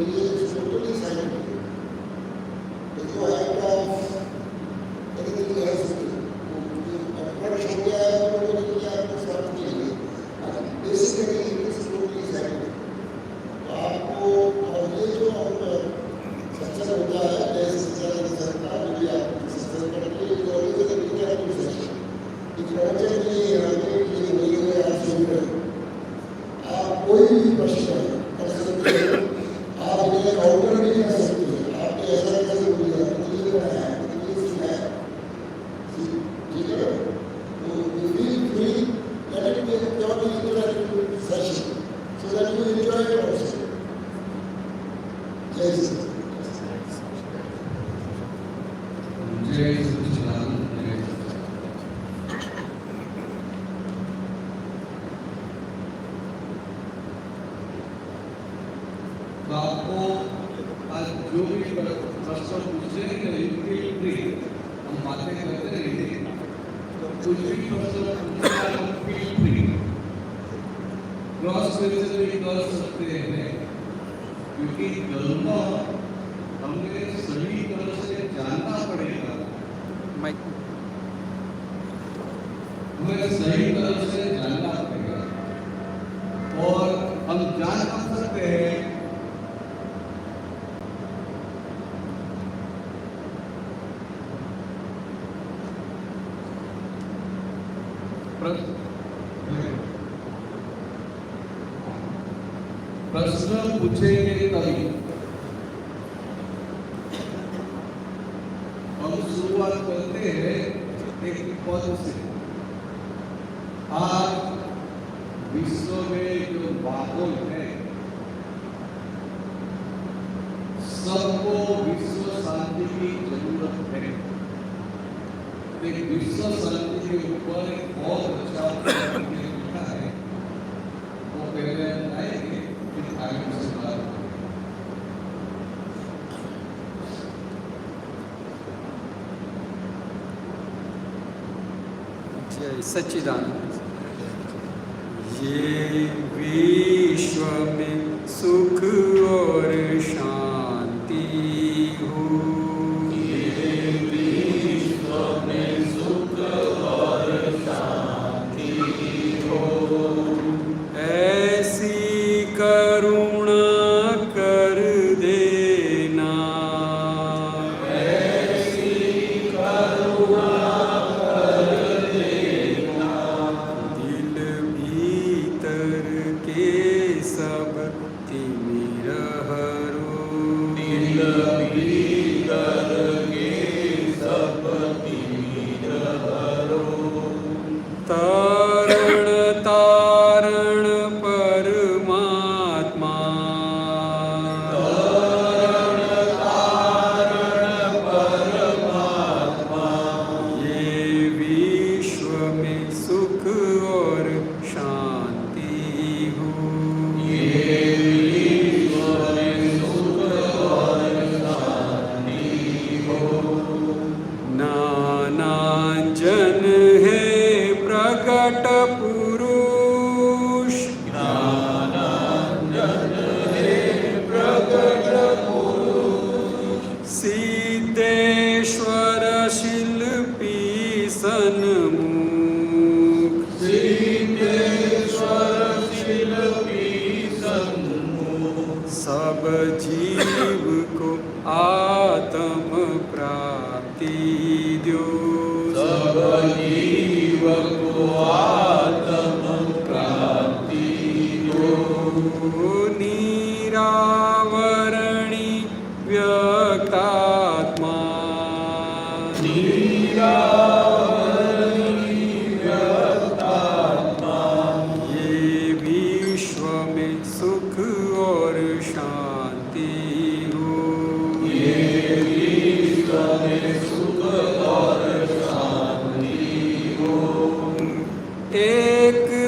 religion is totally scientific. There's no act of anything else. What should be basically it is totally scientific. तो आपको और ये जो सत्संग होता है जैसे संस्था भी आप सत्संग करके जो अलग अलग विचार की सेशन इस प्रवचन में हमें ये वही है आप सुन रहे हो आप कोई भी प्रश्न कर सकते हो आप ये काउंटर भी कर सकते हो आप ऐसा कैसे बोलिए मुझे बनाया मुझे सुना है ठीक है तो you feel free let it be a purely interactive session so that you enjoy it also. Yes. जय सच्चिदानंद जय तो आपको आज जो भी प्रश्न पूछे हम बातें करते रहेंगे तो कुछ भी प्रश्न पूछे क्रॉस क्वेश्चन कर सकते हैं क्योंकि धर्म हमें सही तरह से जानना पड़ेगा हमें सही तरह से जानना पड़ेगा और हम जान कब सकते हैं प्रश्न पूछेंगे तभी हम शुरुआत करते हैं एक पद से आज विश्व में जो माहौल है सबको विश्व शांति की जरूरत है एक विश्व शांति के ऊपर एक बहुत अच्छा लिखा है वो पहले आएंगे फिर आगे से बात जय सच्चिदानंद। ये विश्व में सुख और शांति हो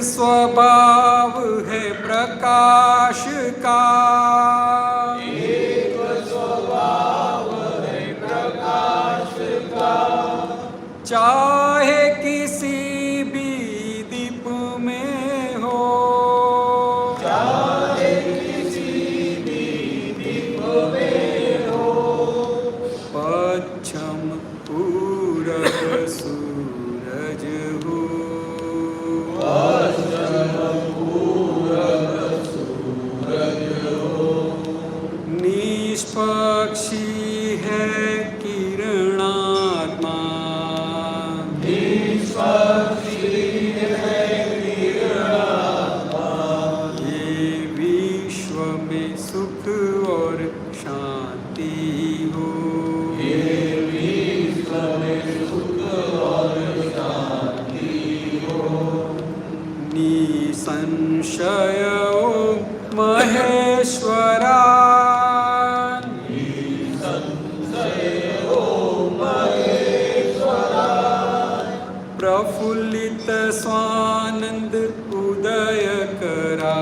स्वभाव है प्रकाश का एक स्वभाव है प्रकाश का चाहे किसी भी दीप में हो चाहे किसी भी दीप ओम महेश्वरा प्रफुल्लित स्वानंद उदय करा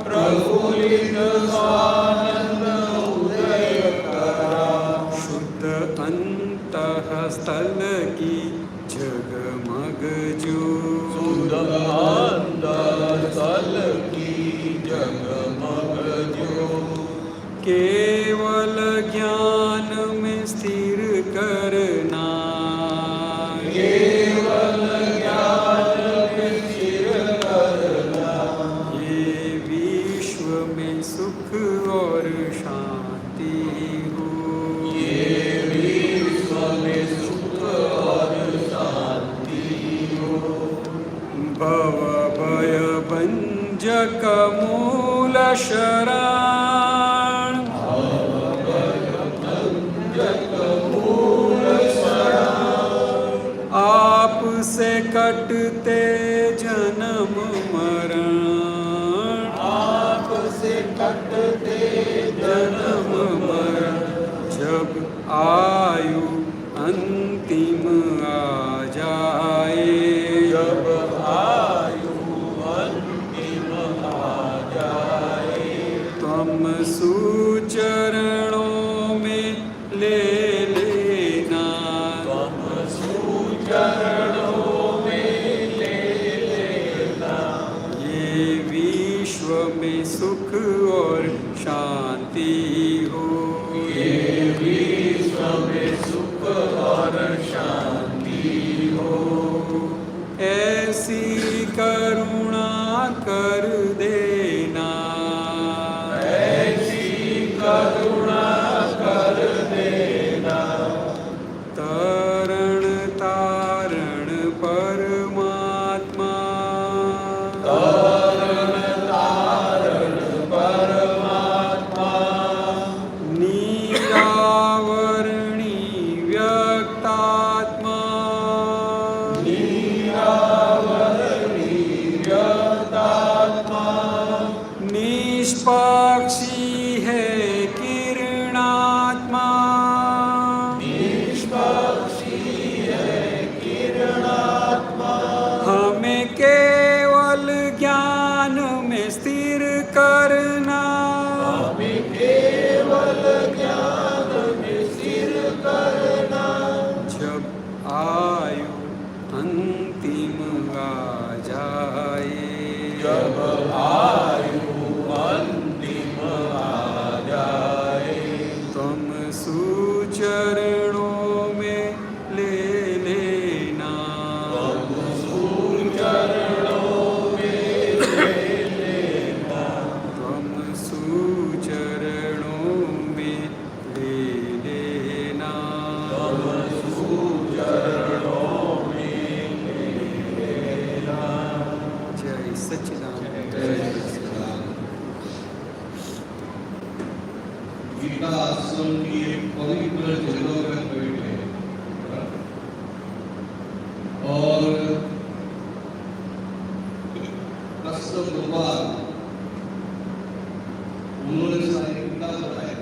प्रफुल्लित स्वानंद उदय करा शुद्ध अंतःस्थल की जगमग ज्योत शुद्ध अंतःस्थल की जगमग ज्योत केवल ज्ञान में स्थिर करना केवल ज्ञान में स्थिर करना ये विश्व में सुख और शांति हो ये विश्व में सुख और शांति हो भव भय भंजक मूल शरण आप से कटते जन्म मरण आपसे कटते जन्म मरण जब आयु अंतिम आ जाए जब आयु अंतिम आ जाए तम सुचरणों में ले लेना तम सुचरणों में ले लेना ये विश्व में सुख और शांति हो ये विश्व में सुख और शांति हो ऐसी करुणा कर देना ऐसी करुणा कर देना तरण तारण परमात्मा तारण तारण परमात्मा निरावरणी व्यक्तात्मा निरावरणी व्यक्तात्मा निष्पक्षी है किरणात्मा निष्पक्षी है किरणात्मा हमें केवल ज्ञान में स्थिर करना हमें केवल ज्ञान में स्थिर करना जब आयु अंतिम आ जाए जब आयु अंतिम आ जाए तुम सुचरणों में ले लेना तम सुचरणों में ले लेना तुम सुचरणों में ले लेना तम सुचरणों में ले लेना जय सच्चिदानंद गीता आश्रम की एक पवित्र जगह में बैठे और कृष्ण भगवान उन्होंने सारी गीता बताई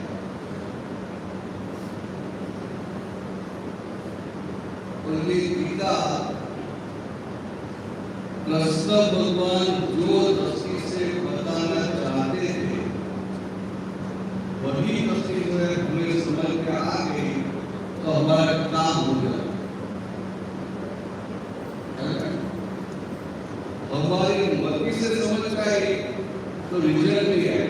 और ये गीता कृष्ण भगवान जो दृष्टि से बताना चाहते थे वही दृष्टि से हमें समझ के आ गई तो हमारा काम हो गया हमारी मर्जी से समझ पाए तो रिजल्ट नहीं है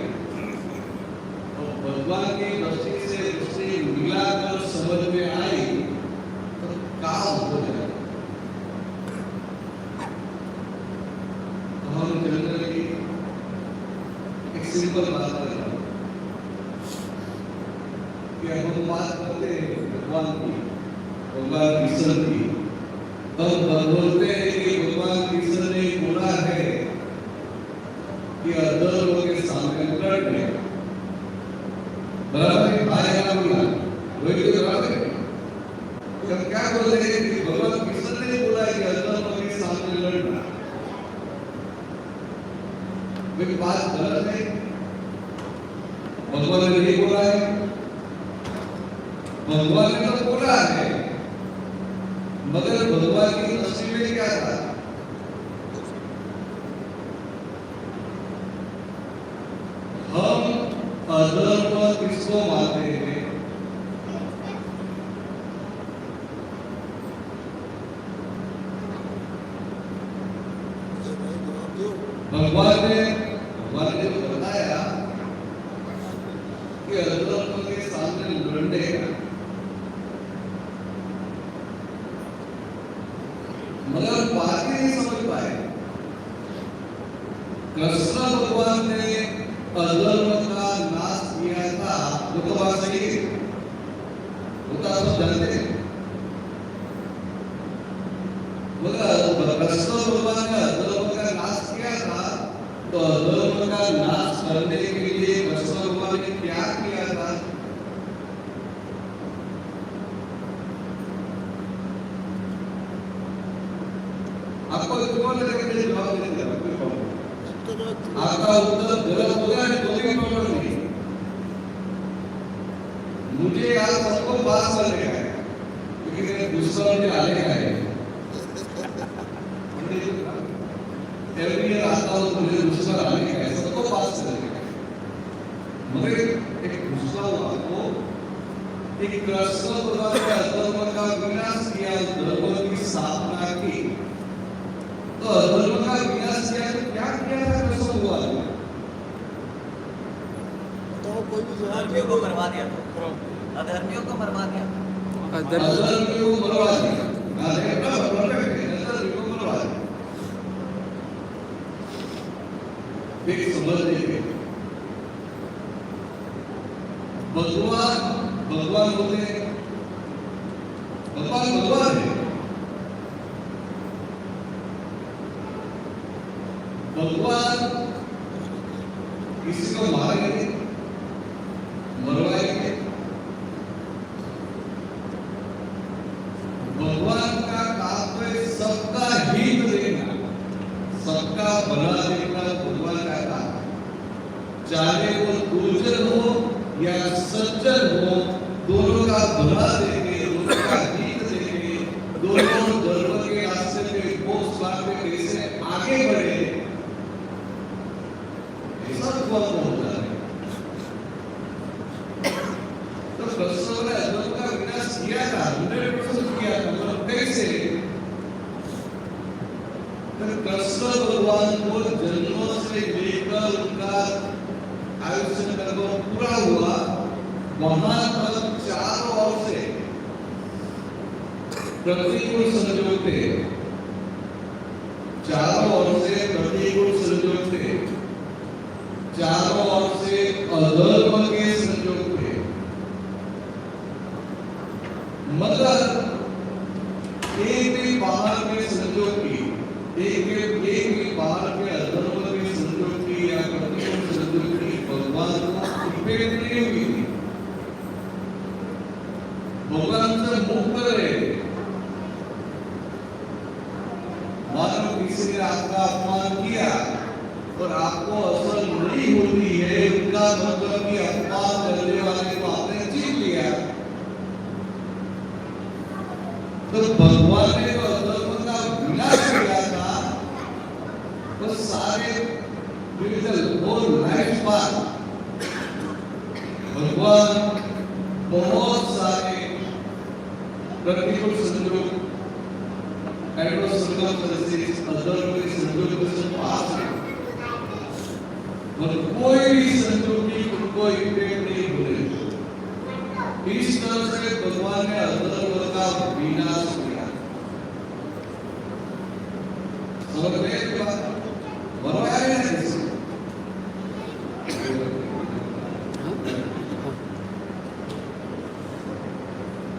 तो भगवान की दृष्टि से दृष्टि मिलाकर समझ में आई तो काम हो जाए तो हम जनरली एक सिंपल बात कर रहे हैं कि हम बात करते हैं भगवान की भगवान कृष्ण की तब बोलते हैं कि भगवान कृष्ण ने बोला है कि अदर के सामने लड़ गए बराबर आएगा बोला वही तो बराबर है तो हम क्या बोल रहे हैं कि भगवान कृष्ण ने बोला कि अदर के सामने लड़ना वे बात गलत है, भगवान ने नहीं बोला है। भगवान ने तो बोला है, मगर भगवान की दृष्टि में क्या था? हम अधर्म किसको मानते हैं? भगवान ने तो बताया कि अधर्म के सामने लड़ने का, मगर बात ही नहीं समझ पाए। कृष्ण भगवान ने अधर्म का नाश किया था, वो तो बात सही है, वो तो आप सब जानते हैं। मगर कृष्ण भगवान ने अधर्म का नाश किया था, तो अधर्म का नाश करने के लिए कृष्ण भगवान ने क्या किया था? आपको कौन लगेगा जवाब देगा? आपका उत्तर गलत हो गया तो भी प्रॉब्लम नहीं। मुझे आज सबको पास करने का है, क्योंकि मेरे दूसरा मुझे आने का है। एवरी ईयर आता हूँ तो मुझे दूसरा आने का है, सबको पास करने का है। मगर एक दूसरा आपको एक कृष्ण भगवान के अधर्म का विनाश किया, धर्म की स्थापना की, तो अधर्म का विनाश किया तो क्या किया था कृष्ण भगवान ने? तो कोई भी जवाब अधर्मियों को मरवा दिया, अधर्मियों को मरवा दिया, अधर्मियों को मरवा दिया। अधर्मियों को मरवा दिया। एक समझ लीजिए, भगवान होते हैं, भगवान है। भगवान किसी को मारेंगे, मरवाएंगे। भगवान का काम है सबका हित देखना, सबका भला देखना भगवान का काम है। चाहे वो दुर्जन हो या सज्जन हो, दोनों का भला देखे, दोनों का हित देखे, दोनों धर्म के रास्ते पे मोक्ष मार्ग पे कैसे आगे बढ़े, सब होता है। तो कृष्ण ने अधर्म का विनाश किया था, 100% किया था, मतलब कैसे? कृष्ण भगवान को जन्मों से लेकर उनका आयुष्य तक पूरा हुआ, वहां तक चारों ओर से प्रतिकूल संयोग थे, चारों ओर से प्रतिकूल संयोग थे, चारों ओर से अधर्म के संयोग थे। मगर एक भी बाहर के संयोग की, एक भी बाहर के अधर्म के संयोग की या प्रतिकूल संयोग की भगवान को इफेक्ट नहीं हुई थी। भगवान से मुक्त रहे। मानो किसी ने आपका अपमान किया और आपको असर नहीं होती है, उनका मतलब कि अपमान करने वाले को आपने जीत लिया। तो भगवान ने जो अधर्म का विनाश किया था, वो सारे लाइफ पाथ भगवान बहुत सारे प्रतिकूल संयोग, एडवर्स सर्कमस्टेंसेस, अधर्म के संयोग से पास है, और कोई भी संयोग की उनको इफेक्ट नहीं होने। इस तरह से भगवान ने अधर्म का विनाश किया। समझ गए क्या बात? बराबर है ना?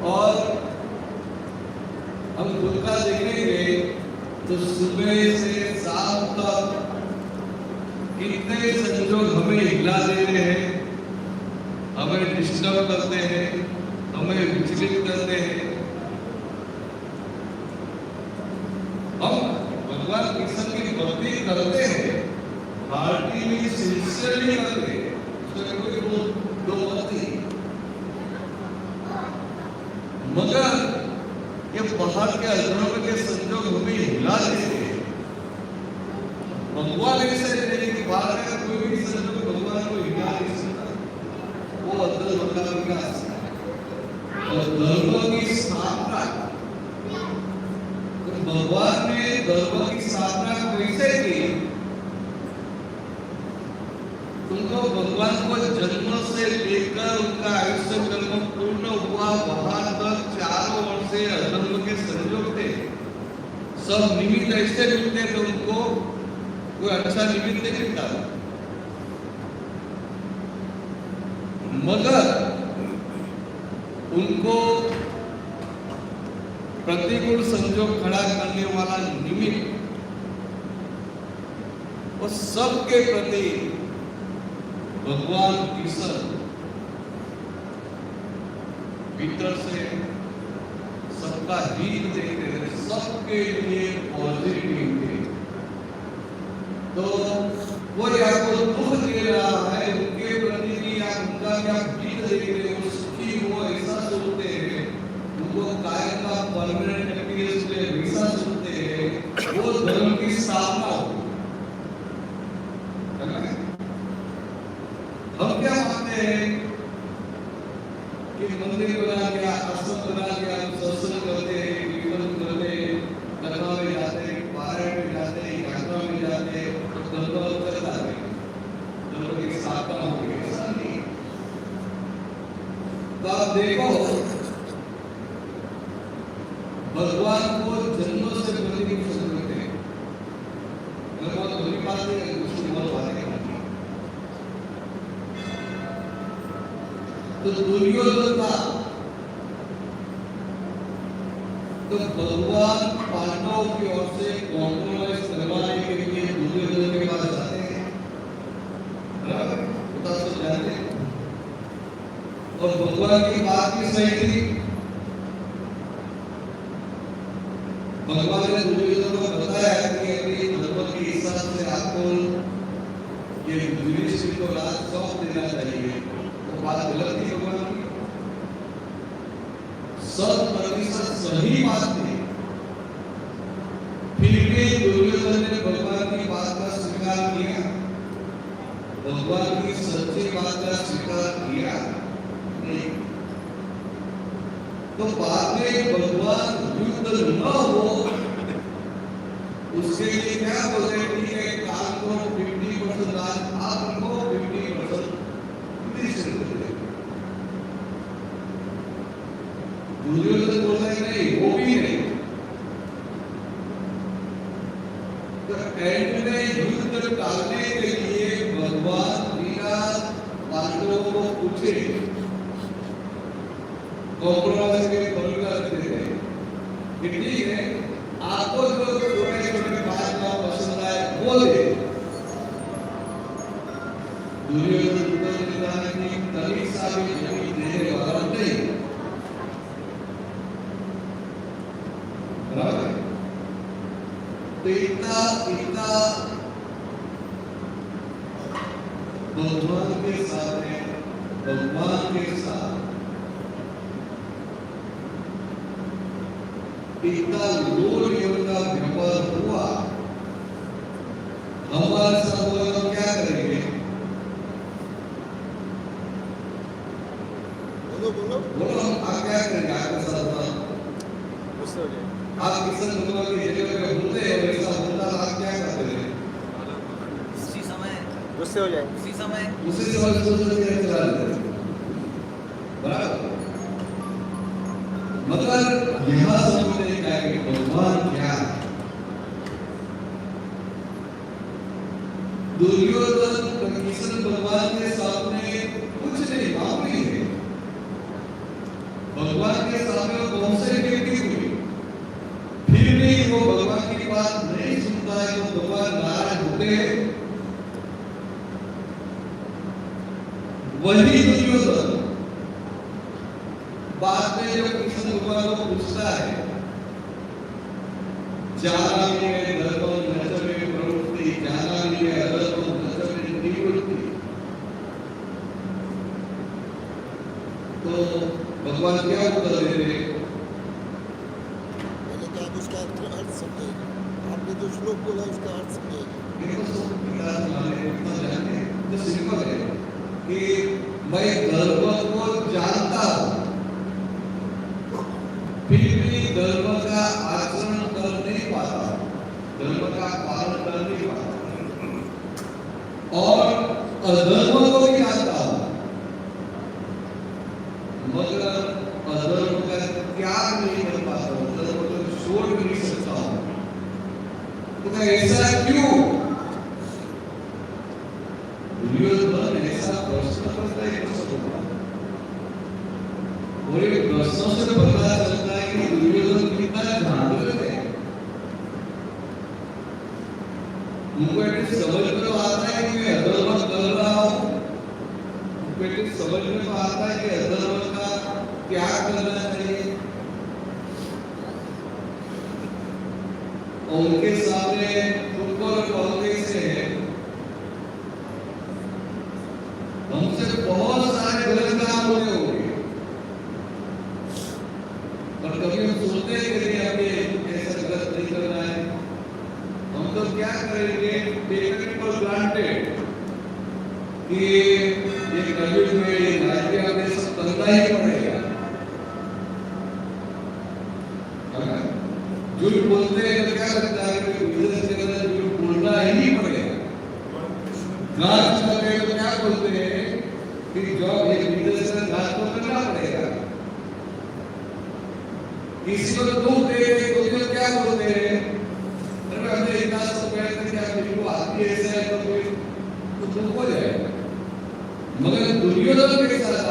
और हम खुद का देखेंगे तो सुबह से शाम तक कितने संयोग हमें हिला दे रहे हैं, हमें डिस्टर्ब करते हैं, हमें विचलित करते हैं। हम भगवान कृष्ण की भक्ति करते हैं, भारतीय भी सिंसियरली करते उसमें कोई दो मत नहीं। मगर ये बाहर के अधर्म के संजोग हमें हिला देते हैं। भगवान ऐसे नहीं कि बाहर का कोई भी संजोग भगवान को हिला नहीं सकता, वो अधर्म का विकास और धर्म की स्थापना। तो भगवान ने धर्म की स्थापना कैसे की? तुमको भगवान को जन्म से लेकर उनका आयुष्य कर्म पूर्ण हुआ वहां तक 4 वर्ष से अधर्म के संयोग थे। सब निमित्त ऐसे मिलते थे, उनको कोई अच्छा निमित्त नहीं मिलता। मगर उनको प्रतिकूल संयोग खड़ा करने वाला निमित्त वो सबके प्रति भगवान ईश्वर भीतर से सबका हित देखते थे, सबके लिए पॉजिटिव थे। तो कोई आपको दुख दे रहा है, उनके प्रति भी आप उनका क्या हित देख रहे हो, सुखी हो ऐसा सोचते हैं, उनको कायम का परमानेंट हैप्पीनेस के लिए ऐसा सोचते हैं, वो धर्म की स्थापना हो। हम क्या मानते हैं कि मंदिर बना दिया, आश्रम बना दिया, सत्संग करते हैं, कीर्तन करते हैं, कथा में जाते हैं, पारायण में जाते हैं, यात्रा में जाते हैं, तो धर्म चलता है, धर्म की स्थापना हो गई। ऐसा नहीं। तो आप देखो भगवान को जन्म से प्रतिकूल संयोग थे। मैं बहुत बड़ी बात है, कुछ उम्र वाले तो दुर्योधन था, तो भगवान पांडवों की ओर से कॉम्प्रोमाइज करवाने के लिए दुर्योधन के पास जाते हैं, बता सब जानते हैं। और भगवान की बात भी सही थी। भगवान ने दुर्योधन को बताया कि अपनी धर्म के हिसाब से आपको ये युधिष्ठिर को राज सौंप देना चाहिए। बात गलत नहीं भगवान की, 100% सही बात थी। फिर भी दुर्योधन ने भगवान की बात का स्वीकार किया, भगवान की सच्ची बात का स्वीकार किया नहीं। तो बाद में भगवान युद्ध न हो उसके लिए क्या बोलते हैं? ठीक है, काम को 50% राज आप रखो, 50% दुर्योधन बोलता है नहीं, वो भी नहीं। तो एंड में युद्ध टालने के लिए भगवान बिना पांडवों को पूछे कॉम्प्रोमाइज के फल करते थे कि ठीक है, आपको जो छोटे-छोटे बात का पसंद आए वो दे। दुर्योधन तभी साबित नहीं देने वाला नहीं। बराबर? तो इतना भगवान के साथ है, भगवान के साथ इतना लोग का व्यवहार हुआ, हमारे साथ लोग क्या करेंगे? बोलो हम आप क्या करेंगे? आपके साथ गुस्से हो जाए। आप किसी भगवान की जगह पे होते हैं और ऐसा होता है, आप क्या करते हैं? उसी समय गुस्से हो जाए, उसी समय उसी समय सोचते चला देते हैं। बराबर? मगर यहाँ समझने का है कि भगवान क्या है। दुर्योधन कृष्ण भगवान के सामने कुछ नहीं, मामूली है। भगवान के सामने वो कौन से व्यक्ति हुई, फिर भी वो भगवान की बात नहीं सुनता है, तो भगवान नाराज होते हैं। वही दुर्योधन बाद में जब कृष्ण भगवान को पूछता है, जाना में धर्म नच में प्रवृत्ति, जाना में अधर्म नच में तो भगवान क्या उत्तर देते? पहले तो आप उसका अर्थ समझेंगे। आपने जो श्लोक बोला उसका अर्थ समझेंगे। तो सिंपल है कि मैं धर्म को जानता हूं, फिर भी धर्म का आचरण कर नहीं पाता, धर्म का पालन कर नहीं पाता, और अधर्म को भी जानता हूं, मगर अधर्म का त्याग नहीं कर पाता हूं, धर्म को छोड़ नहीं सकता हूं। तो ऐसा क्यों? दुर्योधन ऐसा प्रश्न करता है और ये प्रश्नों से पता चलता है कि दुर्योधन कितना झांझर है। उनको एटलीस्ट समझ में तो आता है कि मैं अधर्म कर रहा हूँ, उनको एटलीस्ट समझ में तो आता है कि अधर्म का त्याग करना चाहिए, और उनके सामने फुटबॉल कांग्रेस है, हमसे बहुत सारे गलत काम हुए होंगे, और कभी हम सोचते हैं कि नहीं हमें ऐसा गलत नहीं करना है, हम तो क्या करेंगे, टेकन इट फॉर ग्रांटेड कि ये कलयुग में ये राज्य हमें सब करना ही पड़ेगा। झूठ बोलते हैं तो क्या लगता है कि बिजनेस के अंदर झूठ बोलना ही पड़ेगा। घास करते तो क्या बोलते हैं कि जॉब ये बिजनेस में घास तो करना पड़ेगा। किसी को दुख दे तो क्या बोलते हैं, अरे हमने इतना सब कहते हैं कि आप बिल्कुल आदमी ऐसा है तो कोई तो दुख हो जाएगा। मगर दुर्योधन के साथ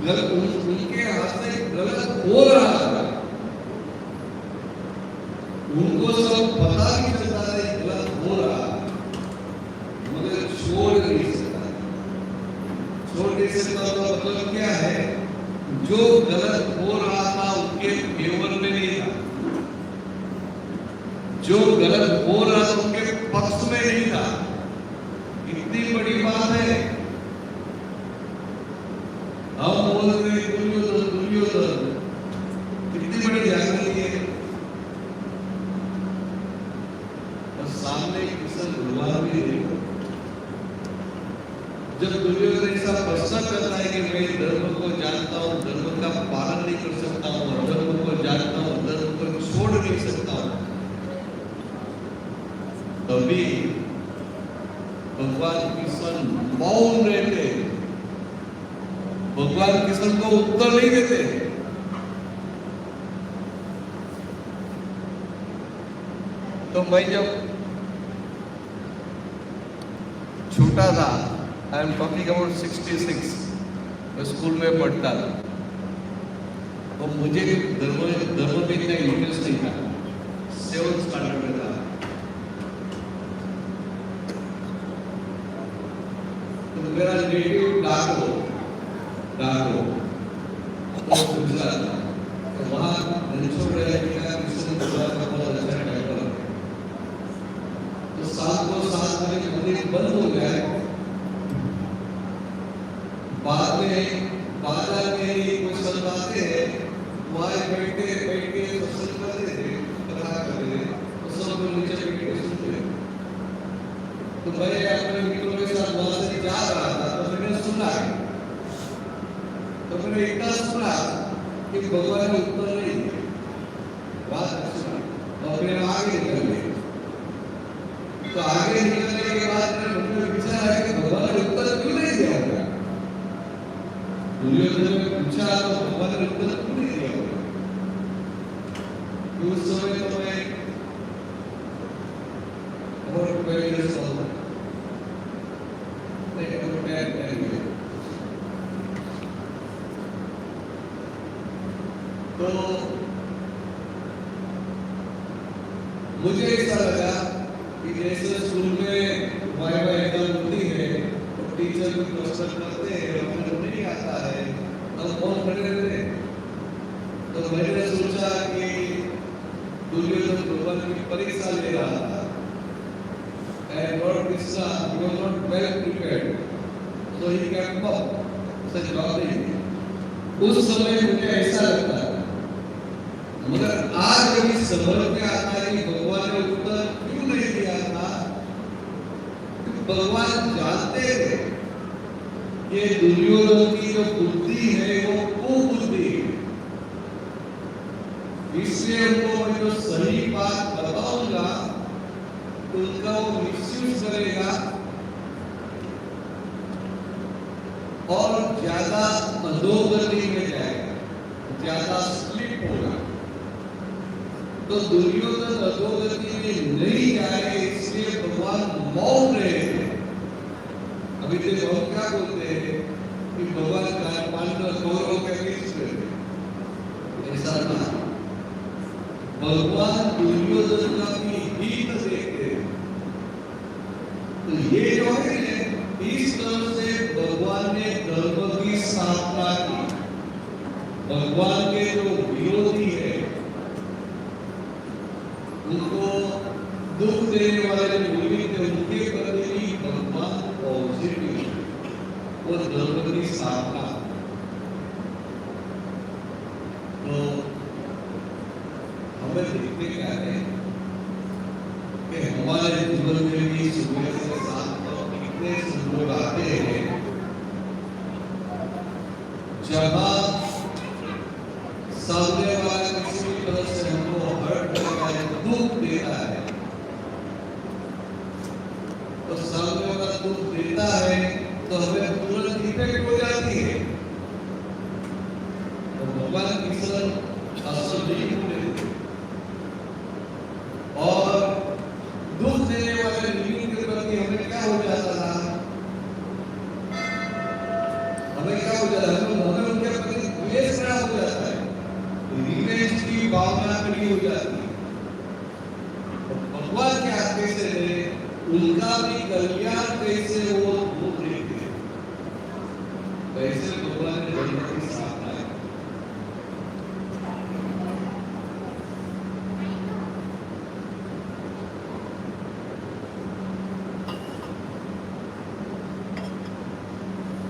गलत उनके हाथ से गलत हो रहा था, उनको सब पता नहीं चलता था गलत हो रहा, मगर छोड़ नहीं सकता। छोड़ नहीं सकता तो मतलब क्या है, जो गलत हो रहा था उनके फेवर में नहीं था, जो गलत हो रहा था उनके पक्ष में नहीं था। इतनी बड़ी बात है। हम बोल रहे दुर्योधन दुर्योधन, कितनी बड़ी जागृति है, और सामने कृष्ण भगवान भी देखो। जब दुर्योधन ऐसा प्रश्न करता है कि मैं धर्म को जानता हूँ, धर्म का पालन नहीं कर सकता हूँ, धर्म को जानता हूँ, धर्म को छोड़ नहीं सकता हूँ, तभी भगवान कृष्ण मौन रहते, भगवान कृष्ण को उत्तर नहीं देते। तो मैं जब छोटा था, आई एम टॉकिंग अबाउट 66, मैं स्कूल में पढ़ता था, तो मुझे धर्म में इतना इंटरेस्ट नहीं था, 7th स्टैंडर्ड में था। तो मेरा नेटिव डाको गुजरात था, तो वहाँ रणछोड़ रेड्डी का कृष्ण भगवान का बहुत अच्छा टेम्पल है। तो साल में मंदिर बंद हो गया, बाद में कुछ संत आते हैं, वहाँ बैठ के सत्संग करते थे, कथा करते थे, तो सब लोग नीचे बैठ के सुनते थे। तो मैं अपने मित्रों के साथ वहाँ से जा रहा था, तो मैंने सुना, तो मैंने इतना सुना कि भगवान ने उत्तर नहीं दिया, बात सुना, और फिर आगे निकल गए। तो आगे निकलने के बाद मैंने विचार आया कि भगवान ने उत्तर क्यों नहीं दिया होगा। दुर्योधन ने पूछा तो भगवान ने उत्तर क्यों नहीं दिया होगा। उस समय तो मैं और पहले सोचा नहीं तो मैं तो मुझे ऐसा लगा कि जैसे स्कूल में वाइवा एग्जाम होती है तो टीचर भी क्वेश्चन करते हैं, अपने नहीं आता है, हम कौन खड़े रहते हैं। तो मैंने सोचा कि दुर्योधन भगवान की परीक्षा ले रहा था, and Lord Krishna, he was not well prepared, so he kept up उसका जवाब नहीं दिया। उस समय मुझे ऐसा लगता है, मगर आज जब इस समझ में आता है कि भगवान ने उत्तर क्यों नहीं दिया था, तो भगवान जानते थे कि दुर्योधन की जो बुद्धि है वो कुबुद्धि है, इसलिए उनको मैं जो सही बात बताऊंगा तो उनका वो मिसयूज करेगा और ज्यादा अधोगति में जाएगा, ज्यादा स्लिप होगा। तो दुर्योधन अधोगति में नहीं जाए इसलिए भगवान मौन रहे थे। अभी देखो हम क्या बोलते हैं कि भगवान का पांडव कौरव के बीच में ऐसा ना, भगवान दुर्योधन का भी हित देखते हैं। तो ये जो है इस तरह से भगवान ने धर्म की स्थापना की। भगवान के जो विरोधी है उनको दुख देने वाले जो विरोधी थे उनके प्रति भी भगवान पॉजिटिव, वो धर्म की स्थापना। तो हमें देखते क्या है कि हमारे जीवन में भी सुबह से शाम तक कितने संयोग आते हैं जहां सामने वाला किसी भी तरह से हमको हर्ट करता है, दुख देता है। तो सामने वाला दुख देता है तो हमें तुरंत इफेक्ट हो जाती है। तो भगवान कृष्ण असर नहीं होने देते और दुख देने वाले नियम के प्रति हमें क्या हो जाता था, हमें क्या हो जाता है, हमें उनके प्रति द्वेष खड़ा हो जाता है, रिवेंज की भावना खड़ी हो जाती है। भगवान के हाथ कैसे रहे, उनका भी कल्याण कैसे वो भूल देते, कैसे भगवान ने धर्म की स्थापना की।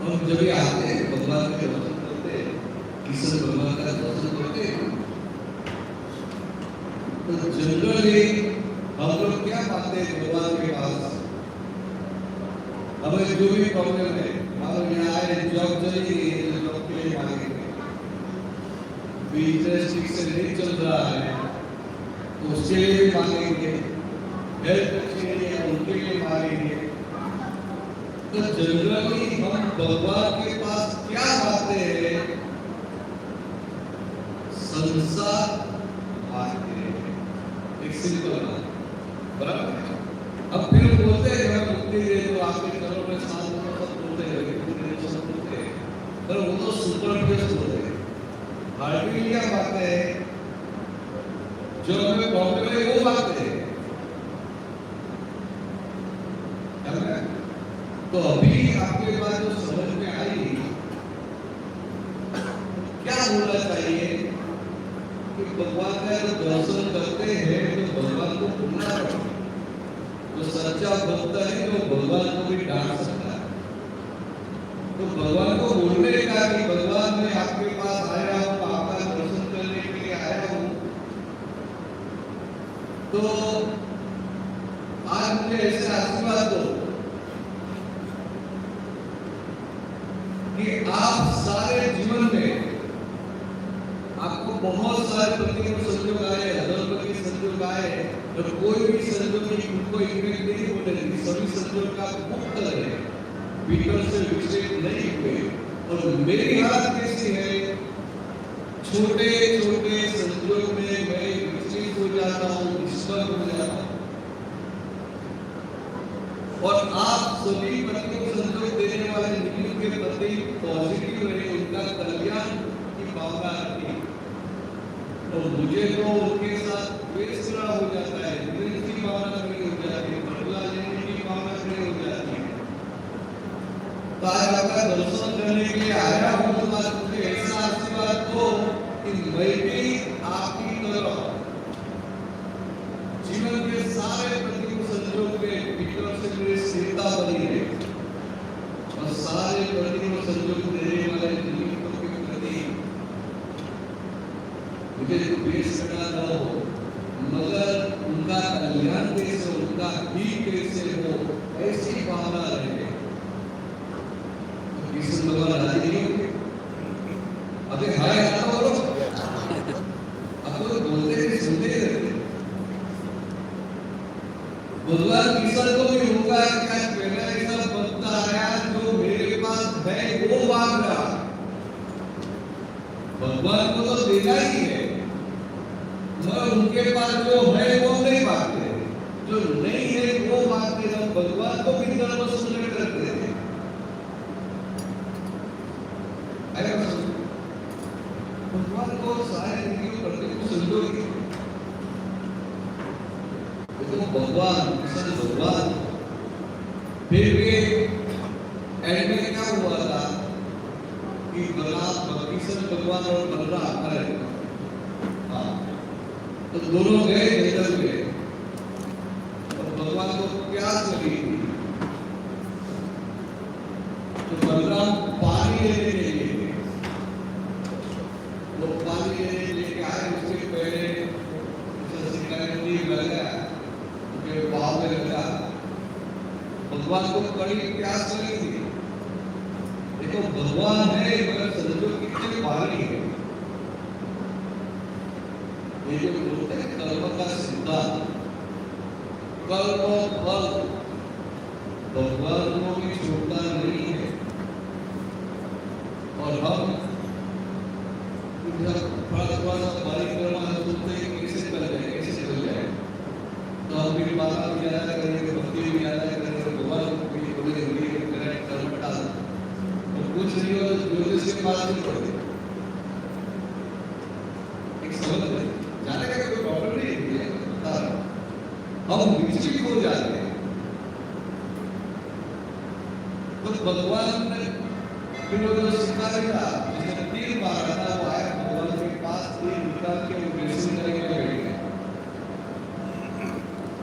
हम जब भी आते हैं भगवान के दर्शन करते हैं, कृष्ण भगवान का दर्शन करते हैं, तो जनरली हम लोग क्या पाते हैं भगवान के पास, हमें जो भी प्रॉब्लम है, हम यहाँ आए जॉब चाहिए तो जॉब के लिए मांगेंगे, बिजनेस ठीक से नहीं चल रहा है तो उसके लिए भी मांगेंगे, हेल्थ अच्छी नहीं है उनके लिए मांगेंगे। तो जनरली हम भगवान के पास क्या पाते हैं, संसार पाते हैं, एक सिंपल बात, बराबर। अब फिर बोलते हैं मैं मुक्ति दे तो आपके चरणों में साथ में सब बोलते हैं, सब बोलते हैं, पर वो तो सुपरफ्लुअस बोलते हैं, हार्डली क्या बातें हैं जो हमें प्रॉब्लम है वो बातें हैं। तो अभी आपके पास जो समझ में आई क्या होना चाहिए कि भगवान का जब दर्शन करते हैं तो भगवान को भूलना पड़ता है। जो सच्चा भक्त है तो भगवान को भी डांट सकता है। तो भगवान को बोलने का कि भगवान मैं आपके पास आया हूँ, आपका दर्शन करने के लिए आया हूँ, तो आज मुझे ऐसे आशीर्वाद दो कि आप सारे जीवन में आपको बहुत सारे प्रतिकूल संयोग आए, अधर्म के संयोग आए, और कोई भी संयोग की उनको इफेक्ट नहीं होने, सभी संयोग का मुक्त रहे, भीतर से विक्षेप नहीं हुए। और मेरी हालत कैसी है, छोटे छोटे संयोग में मैं विक्षेप हो जाता हूँ, निष्फल हो जाता हूँ, और आप सभी प्रतिकूल संयोग देने वाले नियम के प्रति पॉजिटिव रहे, उनका कल्याण की भावना रखी। तो मुझे तो उनके साथ द्वेष हो जाता है, द्वेष की भावना खड़ी हो जाती है, बदला लेने की भावना खड़ी हो जाती है। तो आज आपका दर्शन करने के लिए आया हूँ, तो आज मुझे ऐसा आशीर्वाद दो कि मैं भी आपकी तरह जीवन के सारे प्रतिकूल संयोग में भीतर से मेरी स्थिरता बनी है और सारे प्रतिकूल संयोग देने मुझे देश करना न हो, मगर उनका कल्याण कैसे, उनका हित कैसे हो, ऐसी भावना रहे। तो कृष्ण भगवान राजी नहीं होंगे। अबे हाय आता बोलो, अब तो बोलते हैं सुनते ही रहते। भगवान कृष्ण को भी होगा क्या मेरा ऐसा बंदा आया जो मेरे पास है वो मांग रहा। भगवान को तो देना ही है, मगर उनके पास जो है वो नहीं मांगते, जो नहीं है वो मांगते। हम भगवान को भी धर्म सुंदर करते हैं। भगवान को सारे जिंदगी करते कुछ समझोगे। तो भगवान कृष्ण भगवान फिर भी एंड में क्या हुआ था कि कृष्ण भगवान और बलराम तो दोनों गए जंगल में और भगवान को प्यास लगी थी। तो बलराम पानी लेने के लिए वो पानी लेके आए। उसके पहले भाव में लगा भगवान को बड़ी प्यास लगी थी। देखो भगवान है मगर समझो कितने भारी है। ये जो बोलते हैं कर्म का सिद्धांत, कर्म फल भगवान को भी छोड़ता नहीं है। और हम थोड़ा सा परिक्रमा सोचते हैं कैसे कर जाए, कैसे कर जाए। तो हम भी बाबा भी याद करेंगे, भक्ति भी याद करेंगे, भगवान को भी बोलेंगे करेक्ट कर्म डाल। तो कुछ नहीं हो ज्योतिष के पास नहीं पड़े। एक समझ में जाने का कोई प्रॉब्लम नहीं है, हम विचलित हो जाते हैं। तो भगवान ने फिर वो सिखा दिया, जिसने 3 बार था वो आया भगवान के पास, 3 निकाल के वो ब्लेसिंग करके बैठ गए।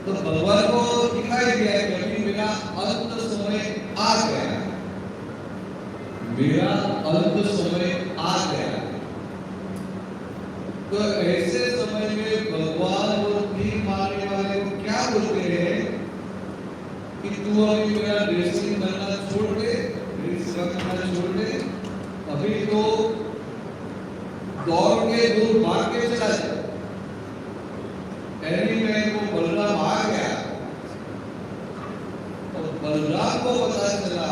तो भगवान को दिखाई दिया कि अभी मेरा अंत समय आ गया, मेरा अंत समय आ गया। तो ऐसे समय में भगवान वो 3 मारने वाले को क्या बोलते हैं कि तू अभी मेरा ब्लेसिंग करना छोड़ दे, मेरी सेवा करना छोड़ दे, अभी तो दौड़ के दूर भाग के चला जाए। में वो बलराम आ गया और बलराम को पता चला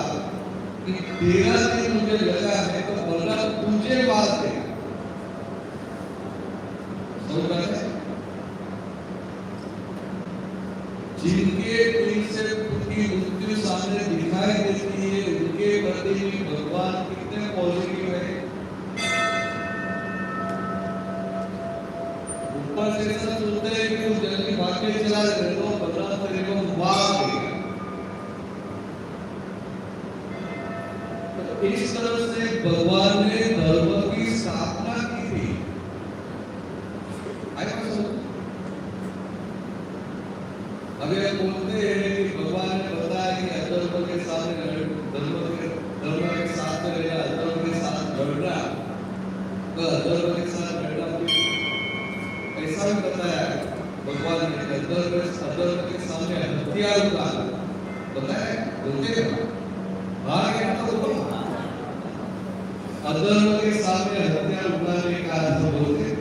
कि 13 दिन मुझे लगा है, तो बलराम तुझे बात दे। समझ रहे हैं? जिनके दिल से उनकी मृत्यु सामने दिखाई देती है, उनके प्रति भी भगवान कितने पॉजिटिव है। ऊपर से ऐसा सोचते हैं कि वो जल्दी भाग के चला जाए, तो बलराम तेरे को मार देगा। तो इस तरह से भगवान ने धर्म की स्थापना की थी। अभी हम बोलते हैं कि भगवान ने बताया कि अधर्म के सामने धर्म के साथ रहना, अधर्म के साथ लड़ना, तो अधर्म के साथ लड़ना ऐसा भी बताया भगवान ने। अधर्म के सामने हथियार उठाना बताया, बोलते हैं बाहर क्या तो बोलो, अधर्म के सामने हथियार उठाने का अर्थ बोलते हैं,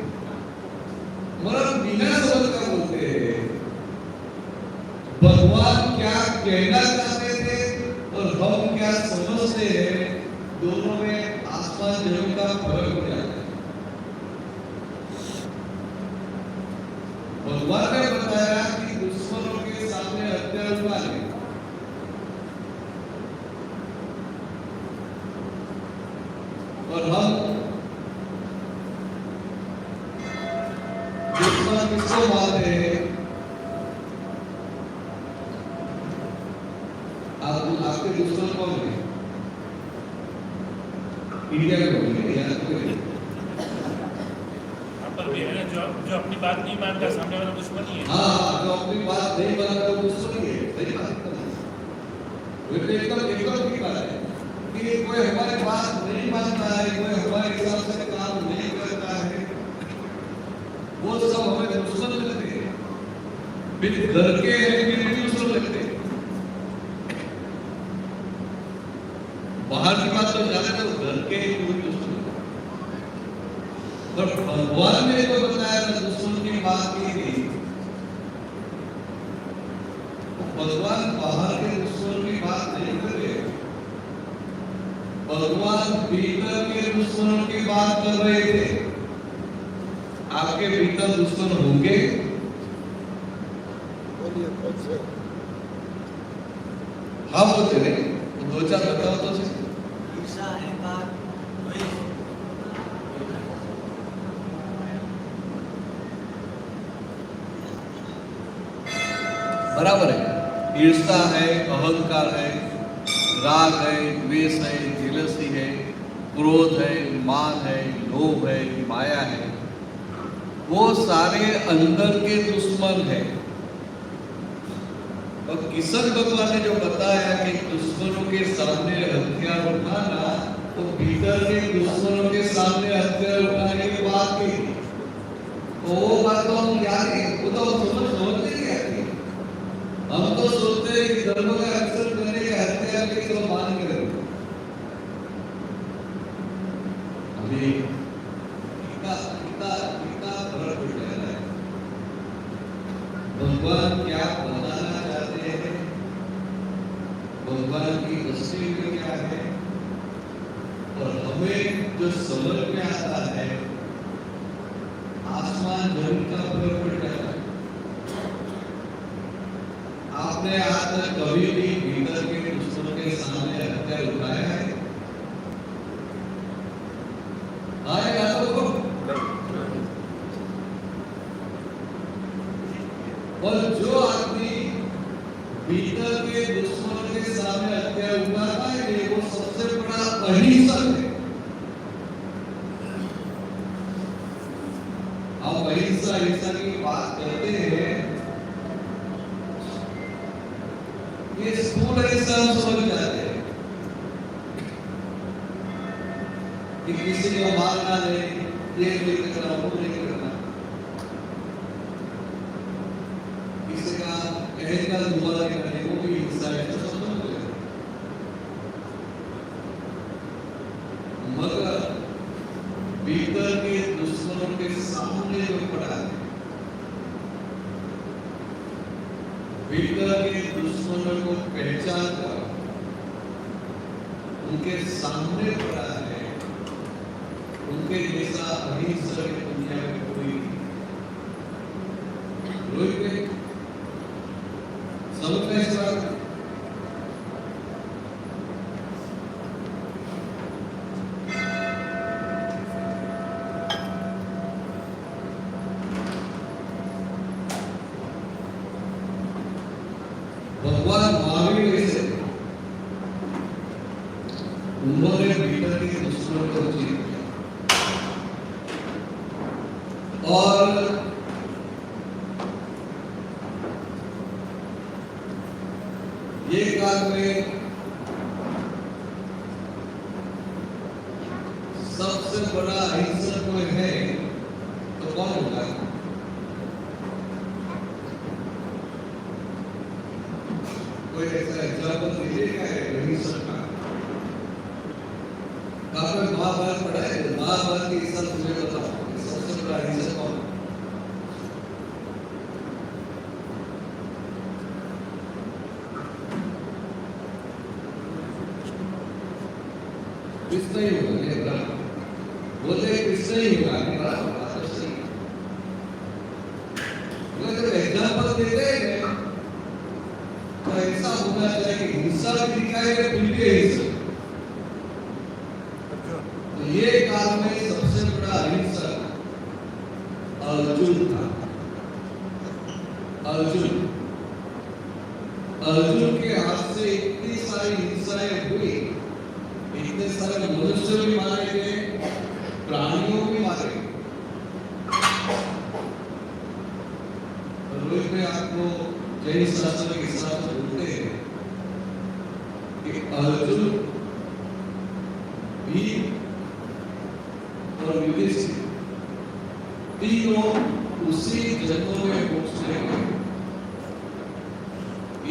मगर बिना समझ का बोलते हैं। भगवान क्या कहना चाहते थे और हम क्या समझते हैं, दोनों में आसमान जमीन का फर्क हो जाता है। भगवान ने बताया कि दुश्मनों के सामने हथियार उठा ले, और हम दुश्मन किसको मारते हैं? आपके दुश्मन कौन है? इंडिया में या कोई? पर जो अपनी बात नहीं मानता सामने वाला दुश्मन ही है। हाँ, जो अपनी बात नहीं मानता वो दुश्मन ही है। सही बात है। वो एकदम की बात है कि कोई हमारी बात नहीं मानता है, कोई हमारे हिसाब से काम नहीं करता है, वो सब हमें दुश्मन लगते हैं, फिर घर के फिर भी दुश्मन लगते हैं। बाहर की बात तो जाने दो, घर के पूरी दुश्मन। पर भगवान ने जो बताया ना दुश्मन की बात की थी, भगवान बाहर के दुश्मन की बात नहीं कर रहे, भगवान भीतर के दुश्मनों की बात कर रहे थे। आपके भीतर दुश्मन होंगे? बोलिए कौन से? हाँ बोलते नहीं, तो दो चार बताओ तो सही। ईर्ष्या, अहंकार, द्वेष, बराबर है। ईर्ष्या है, अहंकार है, राग है, द्वेष है, जेलसी है, क्रोध है, मान है, लोभ है, माया है, वो सारे अंदर के दुश्मन है। और किशन भगवान ने जो बताया कि दुश्मनों के सामने हथियार उठाना, तो भीतर के दुश्मनों के सामने हथियार उठाने की बात की, तो वो बात तो हम याद है, वो तो हम समझ नहीं आती। हम तो सोचते हैं कि धर्म का रक्षण करने के हथियार के सब मान करें। अभी कितना फर्क हो रहा है। भगवान क्या बताना चाहते हैं, भगवान की तस्वीर में क्या है, और हमें जो समझ में आता है, आसमान जमीन का फर्क पड़ जाता है। आपने आज तक कभी भी भीतर के दुश्मनों के सामने हथियार उठाया है? आएगा तो और जो आदमी भीतर के दुश्मनों के सामने हथियार उठाता है, वो सबसे बड़ा अहिंसक है। हम अहिंसा हिंसा की बात करते हैं, ये स्थूल अहिंसा हम समझ जाते हैं कि किसी को मारना नहीं, ये नहीं करना, वो नहीं करना, किसी का अहंकार दुआ नहीं करना, वो भी हिंसा है, तो समझ लो। मगर भीतर के दुश्मनों के सामने जो पड़ा है, भीतर के दुश्मनों को पहचान कर उनके सामने पड़ा है, उनके जैसा अहिंसक दुनिया में कोई रोहित समझ में इस बात भगवान महावीर से उन्होंने भीतर के दुश्मनों को जीत लिया, और ये काल में सबसे बड़ा अहिंसक कोई है तो कौन होगा? कोई ऐसा एग्जाम्पल दीजिएगा अहिंसक का? आपने महाभारत पढ़ा है? महाभारत के हिसाब से मुझे बताओ सबसे बड़ा अहिंसक कौन? कृष्ण ही होगा। बोलते कृष्ण ही होगा, बात तो सही है। जब एग्जाम्पल देते हैं तो ऐसा होना चाहिए कि हिंसा भी दिखाएगा, फिर भी हिंसा। तो ये काल में सबसे बड़ा अहिंसक अर्जुन था। अर्जुन के हाथ से इतनी सारी हिंसाएं हुई, इतने सारे मनुष्य भी मारे गए, प्राणियों भी मारे गए। रोहित में आपको जैन शास्त्र के हिसाब से बोलते हैं कि अर्जुन भीम और युधिष्ठिर तीनों उसी जन्मों में मोक्ष लेंगे।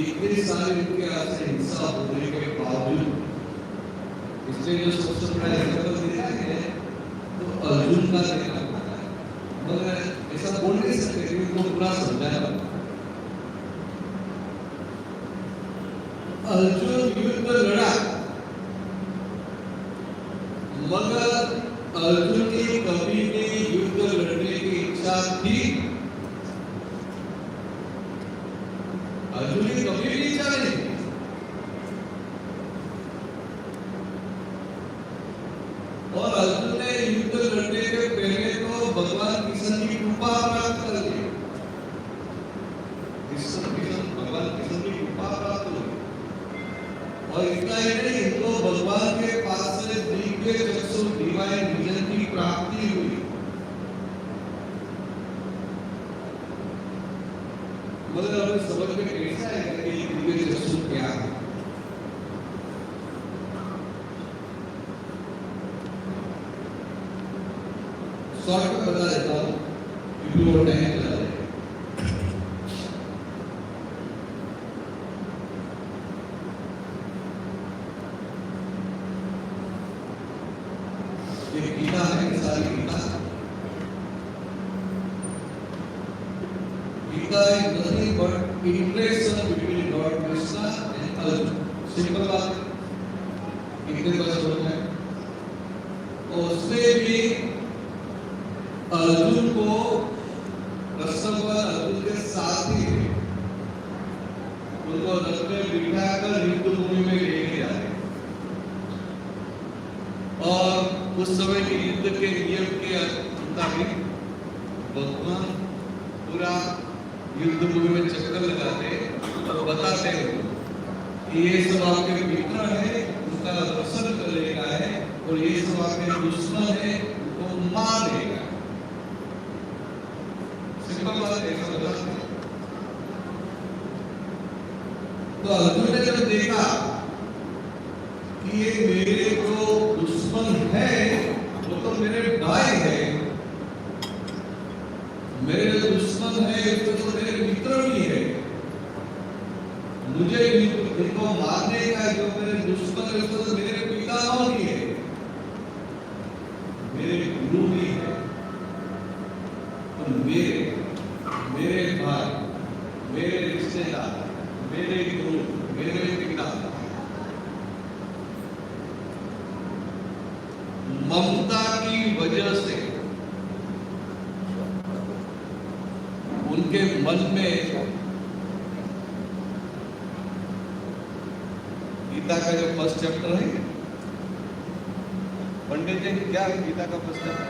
इतनी सारी उनके यहाँ से हिंसा होने के बावजूद, इसलिए जो सबसे बड़ा एग्जाम्पल दिया है तो अर्जुन का देखा पड़ता है, मगर ऐसा बोल नहीं सकते कि उनको पूरा समझाया। अर्जुन युद्ध लड़ा, मगर अर्जुन की कभी भी युद्ध लड़ने की इच्छा थी? अर्जुन की कभी भी इच्छा नहीं थी। और अर्जुन ने युद्ध लड़ने के पहले तो भगवान कृष्ण की कृपा प्राप्त कर ली। भगवान कृष्ण की कृपा प्राप्त हुई। और इतना ही नहीं, इनको भगवान के पास से दिव्य चक्षु डिवाइन विजन की प्राप्ति हुई। मगर हमें समझ में कैसा है कि दिव्य चक्षु क्या है? शॉर्ट में बता देता हूँ, क्योंकि वो टाइम चला जाएगा। ये गीता है, सारी Gita. Gita is nothing but interaction between Lord Krishna and Arjun. Simple बात है, इतने बस हो गए। और उसमें भी अर्जुन को कृष्ण भगवान अर्जुन के साथ ही उनको रथ में बिठाकर युद्ध भूमि में लेके जा रहे। और उस समय के युद्ध के नियम के मुताबिक भगवान पूरा युद्ध भूमि में चक्कर लगाते और बताते हैं कि ये सब आपके मित्र है, उनका रक्षण करेगा है, और ये सब आपके दुश्मन है, उनको मार देगा। सिंपल बात है, ऐसा बताते हैं। तो अर्जुन ने जब देखा कि ये मेरे जो दुश्मन है वो तो मेरे भाई है, मेरे जो दुश्मन है तो मेरे मित्र भी है, मुझे इनको मारने का जो मेरे दुश्मन है तो मेरे पितामह भी है, मेरे गुरु भी है। तो मेरे भाई, मेरे रिश्तेदार, मेरे गुरु, मेरे पिता ममता की वजह से उनके मन में, गीता का जो फर्स्ट चैप्टर है, पंडित जी क्या है गीता का फर्स्ट चैप्टर?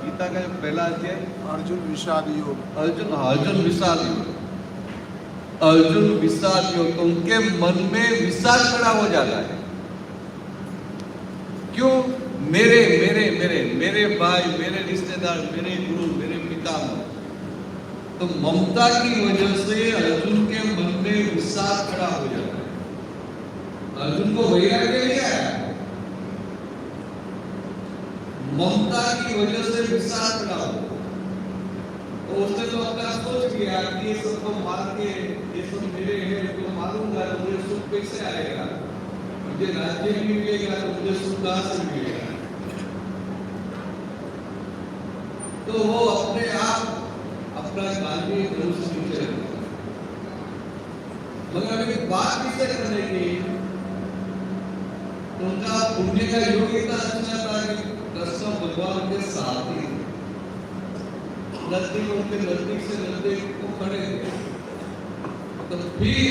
गीता का जो पहला अध्याय अर्जुन विषाद योग। अर्जुन विषाद योग। अर्जुन विषाद योग, तो उनके मन में विषाद खड़ा हो जाता है। क्यों? मेरे मेरे मेरे मेरे भाई, मेरे रिश्तेदार, मेरे गुरु, मेरे पितामह। तो ममता की वजह से अर्जुन के मन में विषाद खड़ा हो जाता है। अर्जुन को वैराग्य नहीं आया, ममता की वजह से विषाद खड़ा हो। तो उसने तो अपना सोच किया कि ये सबको मार के, ये सब मेरे हैं, इनको मारूंगा तो मुझे सुख कैसे आएगा, मुझे राज्य भी मिलेगा तो मुझे सुख कहां से मिलेगा। तो वो अपने आप अपना गांधी धनुष नीचे रखा। मगर अभी बात किससे करने की, तो उनका पुण्य का योग इतना अच्छा था कि कृष्ण भगवान के साथ ही नजदीक, उनके नजदीक से नजदीक को खड़े थे। तो फिर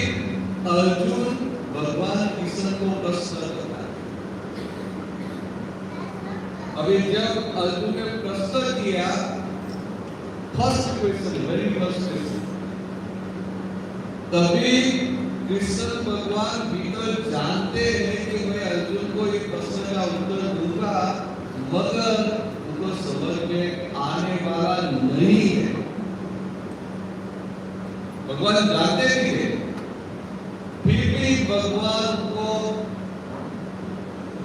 अर्जुन भगवान कृष्ण को प्रश्न करता है। अभी जब अर्जुन ने प्रश्न किया, first question, very first question, तभी कृष्ण भगवान भीतर जानते हैं कि मैं अर्जुन को एक प्रश्न का उत्तर दूंगा, मगर उनको समझ में आने वाला नहीं है। भगवान जानते थे, फिर भी भगवान को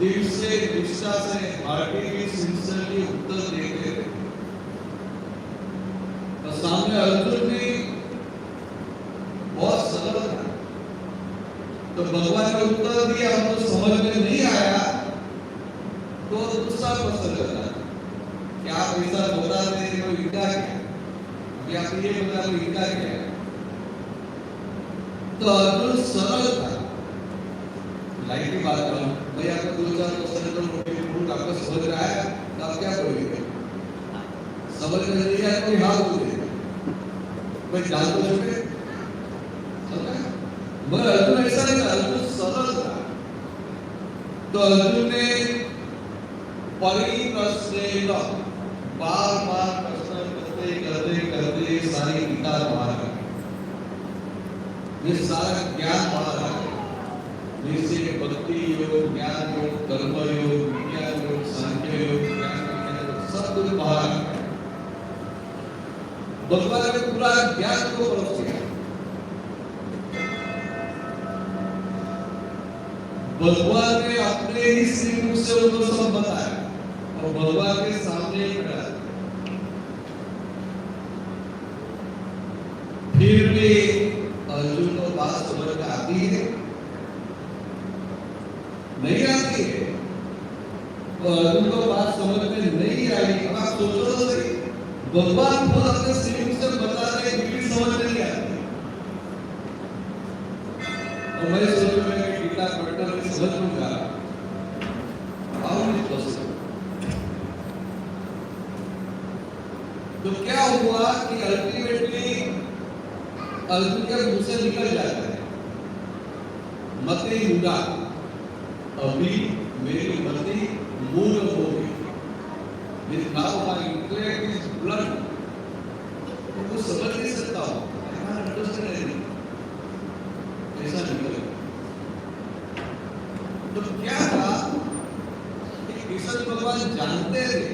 दिल से, निष्ठा से, हार्टी की सिंसियरली उत्तर देते थे। सामने अर्जुन भी बहुत सरल था। तो भगवान ने उत्तर दिया, हमको समझ में नहीं आया तो दूसरा प्रश्न करना कि आप ऐसा बता दें तो इनका क्या, या फिर ये बता दो इनका क्या है। तो अर्जुन सरल था। लाइक की बात करूं, भाई आपको 2000 क्वेश्चन तो आपको समझ में आया तो आप क्या करोगे? समझ में नहीं आया कोई हाथ बोल दे, कोई जान तो चुके समझा। मगर अर्जुन ऐसा नहीं था, अर्जुन सरल था। तो अर्जुन ने परिप्रश्नेन बार-बार प्रश्न करते सारी गीता बाहर आ गई। ये सारा ज्ञान बाहर आ गया। जैसे भक्ति योग, ज्ञान योग, कर्म योग, विज्ञान योग, सांख्य योग, ज्ञान सब कुछ बाहर आ गया। भगवान ने पूरा ज्ञान को परोस दिया। भगवान ने अपने ही श्रीमुख से उनको सब बताया और भगवान के सामने खड़ा। फिर भी अर्जुन को बात समझ में आती है नहीं आती है। तो अर्जुन को बात समझ में नहीं आई। अब आप सोचो तो सही, भगवान खुद अपने श्रीमुख से बता रहे हैं, भी समझ नहीं आती। और मैं सोचूं मैं गीता पढ़कर मैं समझ लूंगा, तो क्या हुआ कि अल्टीमेटली अर्जुन के मुंह से निकल जाता है, मते मुड़ा, अभी मेरी मति मूल हो गई। This now my intellect is blunt. वो समझ नहीं सकता हूँ, I can't understand anything. ऐसा निकल। तो क्या था कि कृष्ण भगवान जानते थे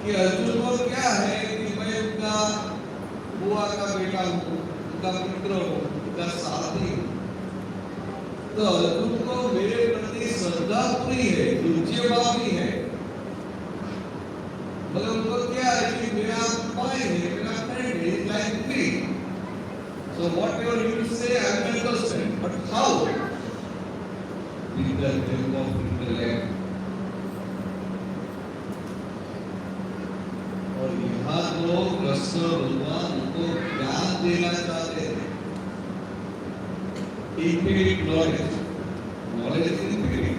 कि अर्जुन को क्या है कि मैं उनका बुआ का बेटा हूँ, उनका मित्र हूँ, उनका साथी हूँ। तो अर्जुन को मेरे प्रति श्रद्धा पूरी है, रुचि भाव भी है, मगर उनको क्या है कि मेरा भाई है, मेरा फ्रेंड है, like me. So whatever you say, I will understand. But how? With the help of intellect. और यहाँ तो कृष्ण भगवान उनको ज्ञान देना चाहते हैं। Infinite knowledge. Knowledge is infinite.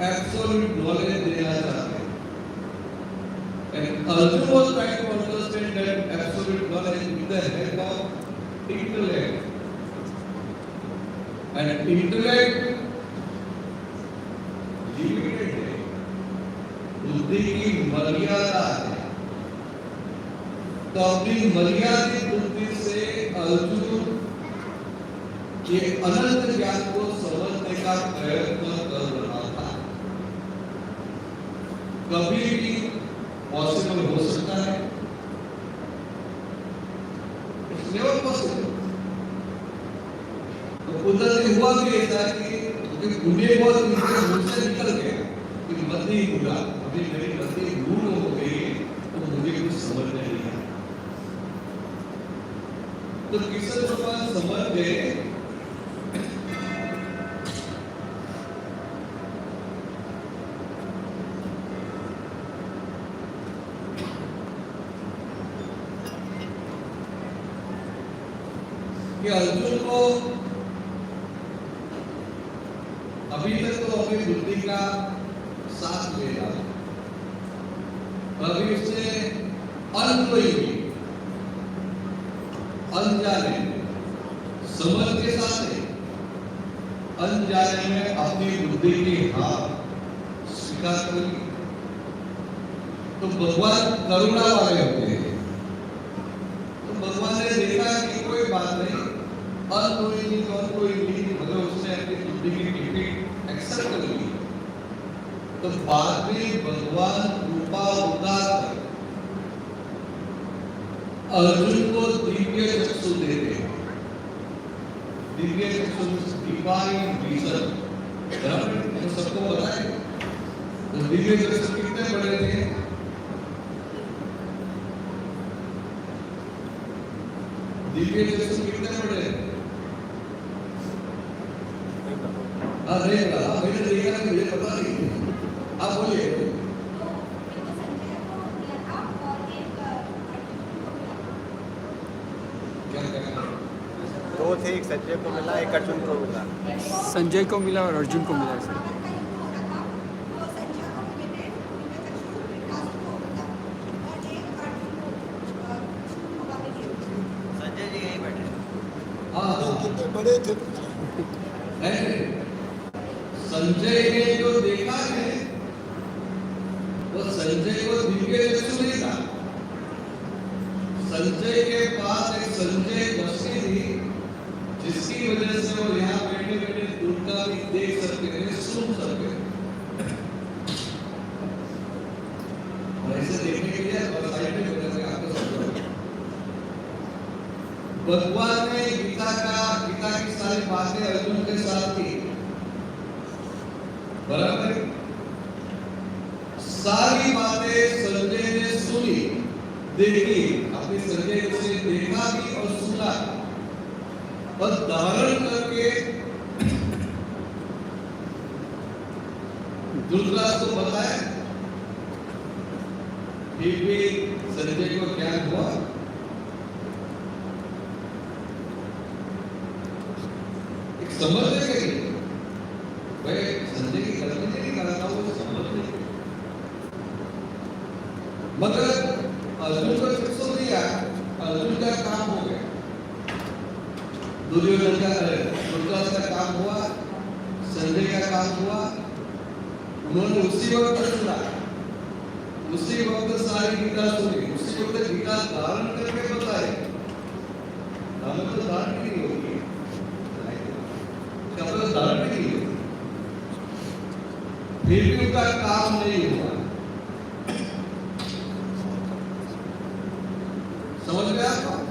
Absolute knowledge देना चाहते हैं। And Arjuna was trying to understand that absolute knowledge with the help of intellect. And intellect limited है, बुद्धि की मर्यादा है। तो अपनी मर्यादित बुद्धि से अर्जुन ये अनंत ज्ञान को समझने का प्रयत्न कर रहा था। कभी भी पॉसिबल हो सकता है, इट्स नेवर पॉसिबल। तो उधर से हुआ भी ऐसा कि पुण्य बहुत इनके मुंह से निकल गया कि मत ही बुरा, अभी मेरी मति भूल हो गई तो मुझे कुछ समझ नहीं आया। तो कृष्ण भगवान समझ गए कि अर्जुन को अभी तक तो अपनी बुद्धि का साथ ले रहा, अभी उससे अनजाने समझ के साथ अनजाने में अपनी बुद्धि की हार स्वीकार कर ली। तो भगवान करुणा वाले होते हैं। तो भगवान ने देखा कि कोई बात नहीं, मतलब उसने अपनी बुद्धि की टिकट एक्सेप्ट कर ली। तो बाद में भगवान कृपा उतार अर्जुन को दिव्य चक्षु देते हैं। दिव्य चक्षु डिवाइन विजन, तो सबको बताए। तो दिव्य चक्षु कितने बड़े थे? दिव्य चक्षु कितने बड़े हैं? हाँ नहीं पता, मैंने देखा नहीं, मुझे पता नहीं। आप बोलिए। क्या क्या? दो थे, एक संजय को मिला, एक अर्जुन को मिला। संजय को मिला और अर्जुन को मिला सर। संजय जी यहीं बैठे। हाँ कितने बड़े थे? नहीं, संजय ने जो देखा है वो संजय को दिव्य चक्षु नहीं था। संजय के पास एक संजय दृष्टि थी जिसकी वजह से वो यहाँ बैठे बैठे दुर्गा भी देख सकते हैं, सुन सकते हैं। और ऐसे देखने के लिए और साइड में वजह से आपको समझाऊं। भगवान ने गीता की सारी बातें अर्जुन के साथ की, बराबर। सारी बातें संजय ने सुनी, देखी, अपने संजय से देखा भी और सुना, और धारण करके धृतराष्ट्र को बताया। फिर भी संजय को ज्ञान हुआ। एक समझने के लिए भाई संजय की गलती नहीं करता, वो समझने के लिए। मगर अर्जुन को चक्षु दिया, अर्जुन का काम हो गया। दुर्योधन का धृतराष्ट्र का काम हुआ, संजय का काम हुआ। उन्होंने उसी वक्त सुना, उसी वक्त सारी गीता सुनी, उसी वक्त गीता धारण करके बताए। हमें तो धारण नहीं होगी, कब धारण नहीं होगी, फिर भी उनका काम नहीं हुआ। समझ गया आप?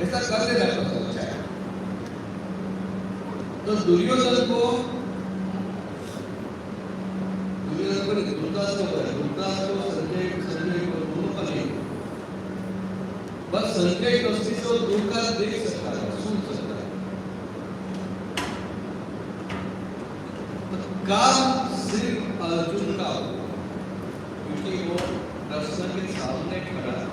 ऐसा कर देना सोचा है। तो दुर्योधन को संजय को दोनों का नहीं, बस संजय दृष्टि से दूर का देख सकता है, सुन सकता है। तो काम सिर्फ अर्जुन का हुआ, क्योंकि वो कृष्ण के सामने खड़ा है।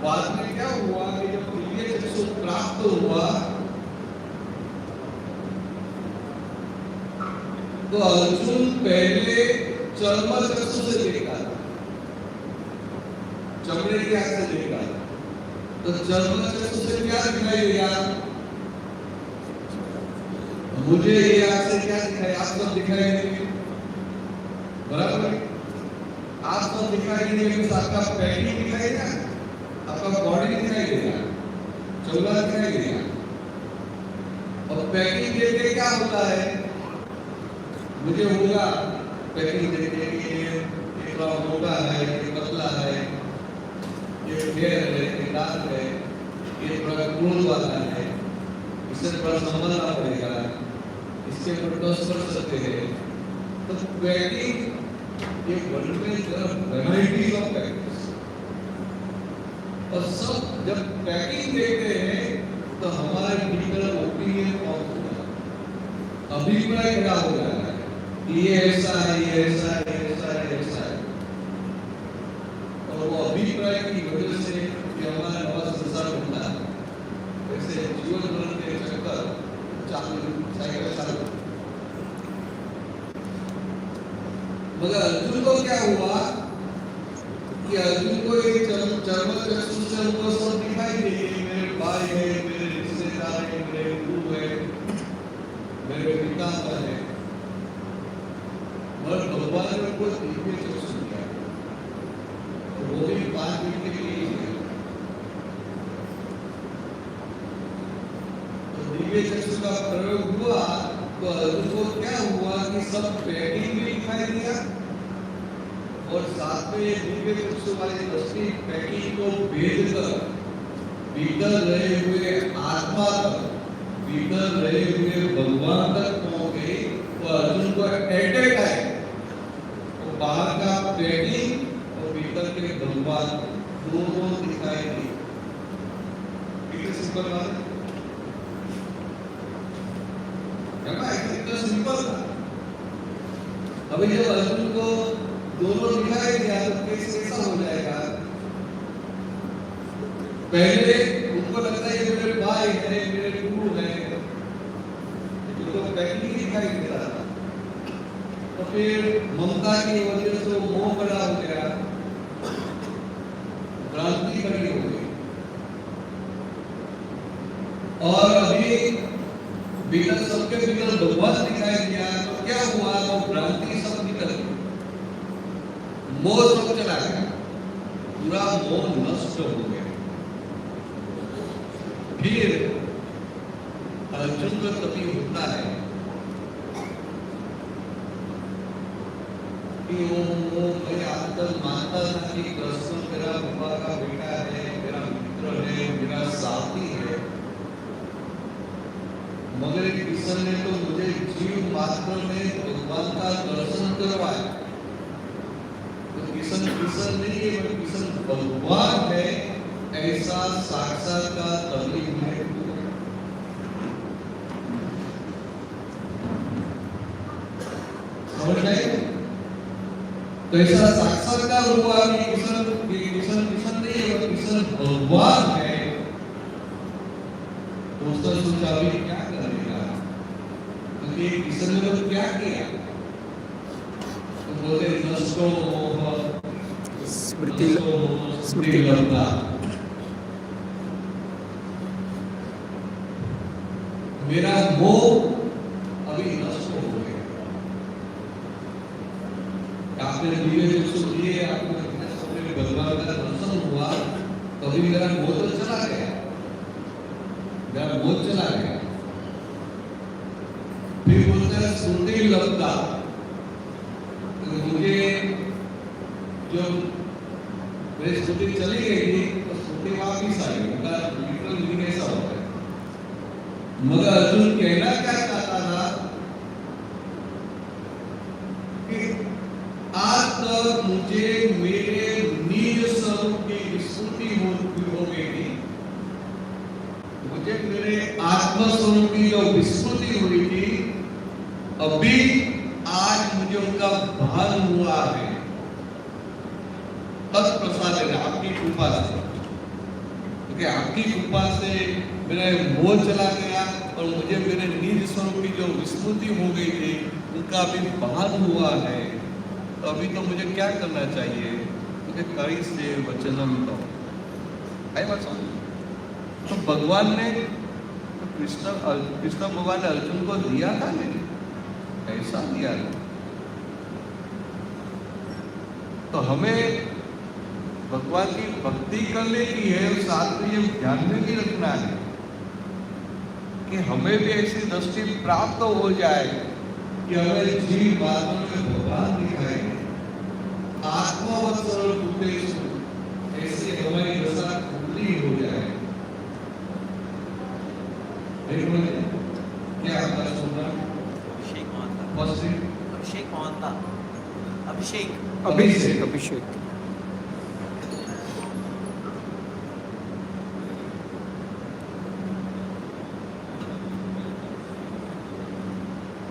बाद में क्या हुआ कि जब दिव्य चक्षु प्राप्त हुआ तो अर्जुन पहले चर्म चक्षु से देखा, चमड़े की आंख से देखा। तो चर्म चक्षु से क्या दिखाई दिया? मुझे ये आंख से क्या दिखाई? आप सब दिखाई देंगे, बराबर। आप सब दिखाई देंगे, आपका पैकिंग दिखाई देगा, आपका बॉडी दिखाई देगा, चौला दिखाई देगा। और पैकिंग देख के क्या होता है? मुझे होगा पैकिंग देख के ये थोड़ा मोटा है, ये पतला है, ये फेयर है, ये डार्क है, ये थोड़ा क्लोज वाला है, इससे थोड़ा समझना पड़ेगा, इसके ऊपर टच कर सकते हैं। तो पैकिंग ये वर्ल्ड में वैरायटी ऑफ पैकिंग, और सब जब पैकिंग देखते हैं तो हमारे भीतर ओपिनियन फॉर्म होगा, अभिप्राय खड़ा हो जाता है, ये ऐसा है, ये ऐसा है, ये ऐसा है, ये ऐसा है। और वो अभिप्राय की वजह से कि हमारा नवा संसार बनता है, वैसे जीवन मरण के चक्कर साइकिल चालू। मगर अर्जुन को क्या हुआ कि अर्जुन को एक चर्म चक्षु से उनको सब दिखाई दे, मेरे भाई है, मेरे रिश्तेदार है, मेरे गुरु है, मेरे पिता है। और भगवान ने उनको दिव्य चक्षु दिया, वो भी 5 मिनट के लिए ही। तो दिव्य चक्षु का प्रयोग हुआ तो अर्जुन को क्या हुआ कि सब पैकिंग भी दिखाई दिया, और साथ में दिव्य चक्षु वाली दृष्टि पैकिंग को भेद कर भीतर रहे हुए आत्मा तक, भीतर रहे हुए भगवान तक पहुंच गई। तो अर्जुन को एट ए टाइम बाहर का पैकिंग और भीतर के भगवान दोनों दिखाई दी। कितनी सिंपल बात है, इतना सिंपल था। अभी जब अर्जुन को दोनों दिखाई दिया तो कैसा हो जाएगा? पहले उनको लगता है ये मेरे भाई है, मेरे गुरु है, तो पहले ही दिखाई दे रहा था। तो फिर ममता की वजह से मोह बड़ा हो गया, भ्रांति बड़ी हो गई, और अभी भीतर सबके भीतर भगवान दिखाई दिया तो क्या हुआ? वो भ्रांति सब निकल गई, मोह सब चला गया, पूरा मोह नष्ट हो गया। फिर अर्जुन को तभी होता है कि वो मैं आज तक मानता था कि कृष्ण मेरा बाबा का बेटा है, मेरा मित्र है, मेरा साथी है, मगर कृष्ण ने तो मुझे जीव मात्र में भगवान का दर्शन करवाया। तो कृष्ण नहीं है, कृष्ण भगवान है, ऐसा साक्षात्कार तभी है। समझ गए? तो ऐसा साक्षात्कार हुआ कि कृष्ण नहीं है, कृष्ण भगवान है। दोस्तों सोचा अभी क्या करेगा, क्योंकि कृष्ण ने तो क्या किया? तो बोले नष्टो मोह स्मृति लब्धा, मेरा मोह अभी नष्ट हो गया। आपने दिए जो दिए, आपने भगवान का दर्शन हुआ, तभी मेरा मोह तो चला गया, मेरा मोह चला गया। फिर बोलते हैं स्मृति लब्धा, मुझे जो मेरी स्मृति चली गई थी तो स्मृति वापिस आई, उनका लिटरल मीनिंग ऐसा होता है। मगर अर्जुन कहना क्या चाहता था कि आज तक मुझे मेरे निज स्वरूप की विस्मृति हो गई थी, मुझे मेरे आत्म स्वरूप की जो विस्मृति हुई थी, अभी आज मुझे उनका भान हुआ है। तत्प्रसाद है आपकी कृपा से, क्योंकि आपकी कृपा से मेरा मोह चला गया और मुझे मेरे निज स्वरूप की जो विस्मृति हो गई थी उनका अभी भान हुआ है। तो अभी तो मुझे क्या करना चाहिए? मुझे कई से वचनम दो, आई बात समझ? तो भगवान ने कृष्ण भगवान ने अर्जुन को दिया था, नहीं ऐसा दिया था। तो हमें भगवान की भक्ति करने की है, और साथ में ये ध्यान में भी रखना है कि हमें भी ऐसी दृष्टि प्राप्त हो जाए कि हमें जीव बातों में भगवान दिखाए, आत्मवत सरल उपदेश ऐसे हमारी दशा खुली हो जाए। क्या आपका सुनना? अभिषेक मोहंता, बस अभिषेक मोहंता, अभिषेक अभिषेक